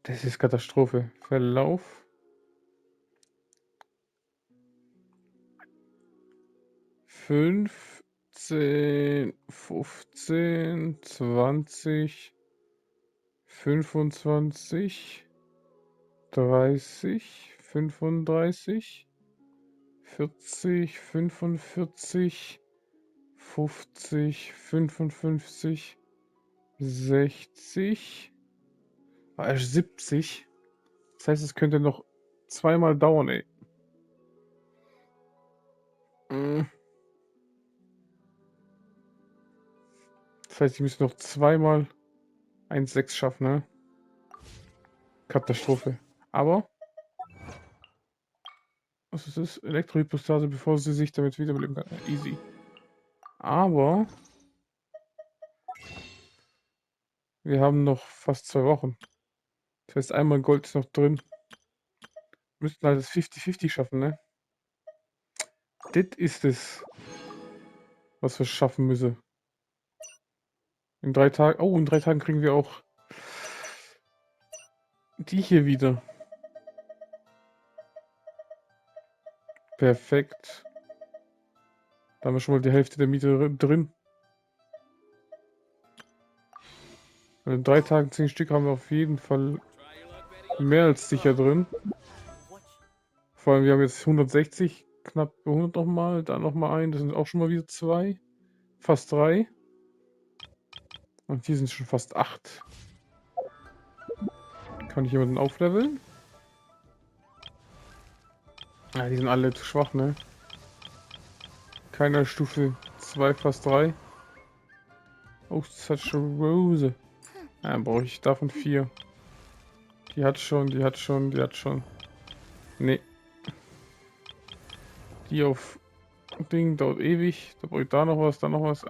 Das ist Katastrophe. Verlauf. Fünf, 10, 15, 20, 25, 30, 35, 40, 45, 50, 55, 60, 70. Das heißt, es könnte noch zweimal dauern, ey. Das heißt, ich muss noch zweimal 1,6 schaffen, ne? Katastrophe. Aber was ist das? Elektrohypostase, bevor sie sich damit wiederbeleben kann. Easy. Aber wir haben noch fast 2 Wochen. Das heißt, einmal Gold ist noch drin. Wir müssten halt das 50-50 schaffen, ne? Das ist es, was wir schaffen müssen. In 3 Tagen. Oh, in 3 Tagen kriegen wir auch die hier wieder. Perfekt. Da haben wir schon mal die Hälfte der Miete drin. Also in 3 Tagen 10 Stück haben wir auf jeden Fall mehr als sicher drin. Vor allem, wir haben jetzt 160, knapp 100 nochmal, dann nochmal ein, das sind auch schon mal wieder 2. Fast 3. Und hier sind schon fast 8. Kann ich jemanden aufleveln? Ja, die sind alle zu schwach, ne? Keiner Stufe 2, fast 3. Oh, such a Rose. Ja, dann brauche ich davon 4. Die hat schon, die hat schon, die hat schon. Nee. Die auf Ding dauert ewig. Da brauche ich da noch was, da noch was.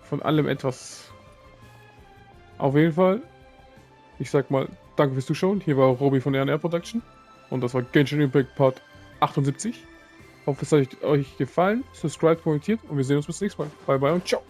Von allem etwas. Auf jeden Fall. Ich sag mal, danke fürs Zuschauen. Hier war Robi von Air Production. Und das war Genshin Impact Part 78. Hoffe, es hat euch gefallen. Subscribe, kommentiert und wir sehen uns bis zum nächsten Mal. Bye bye und ciao.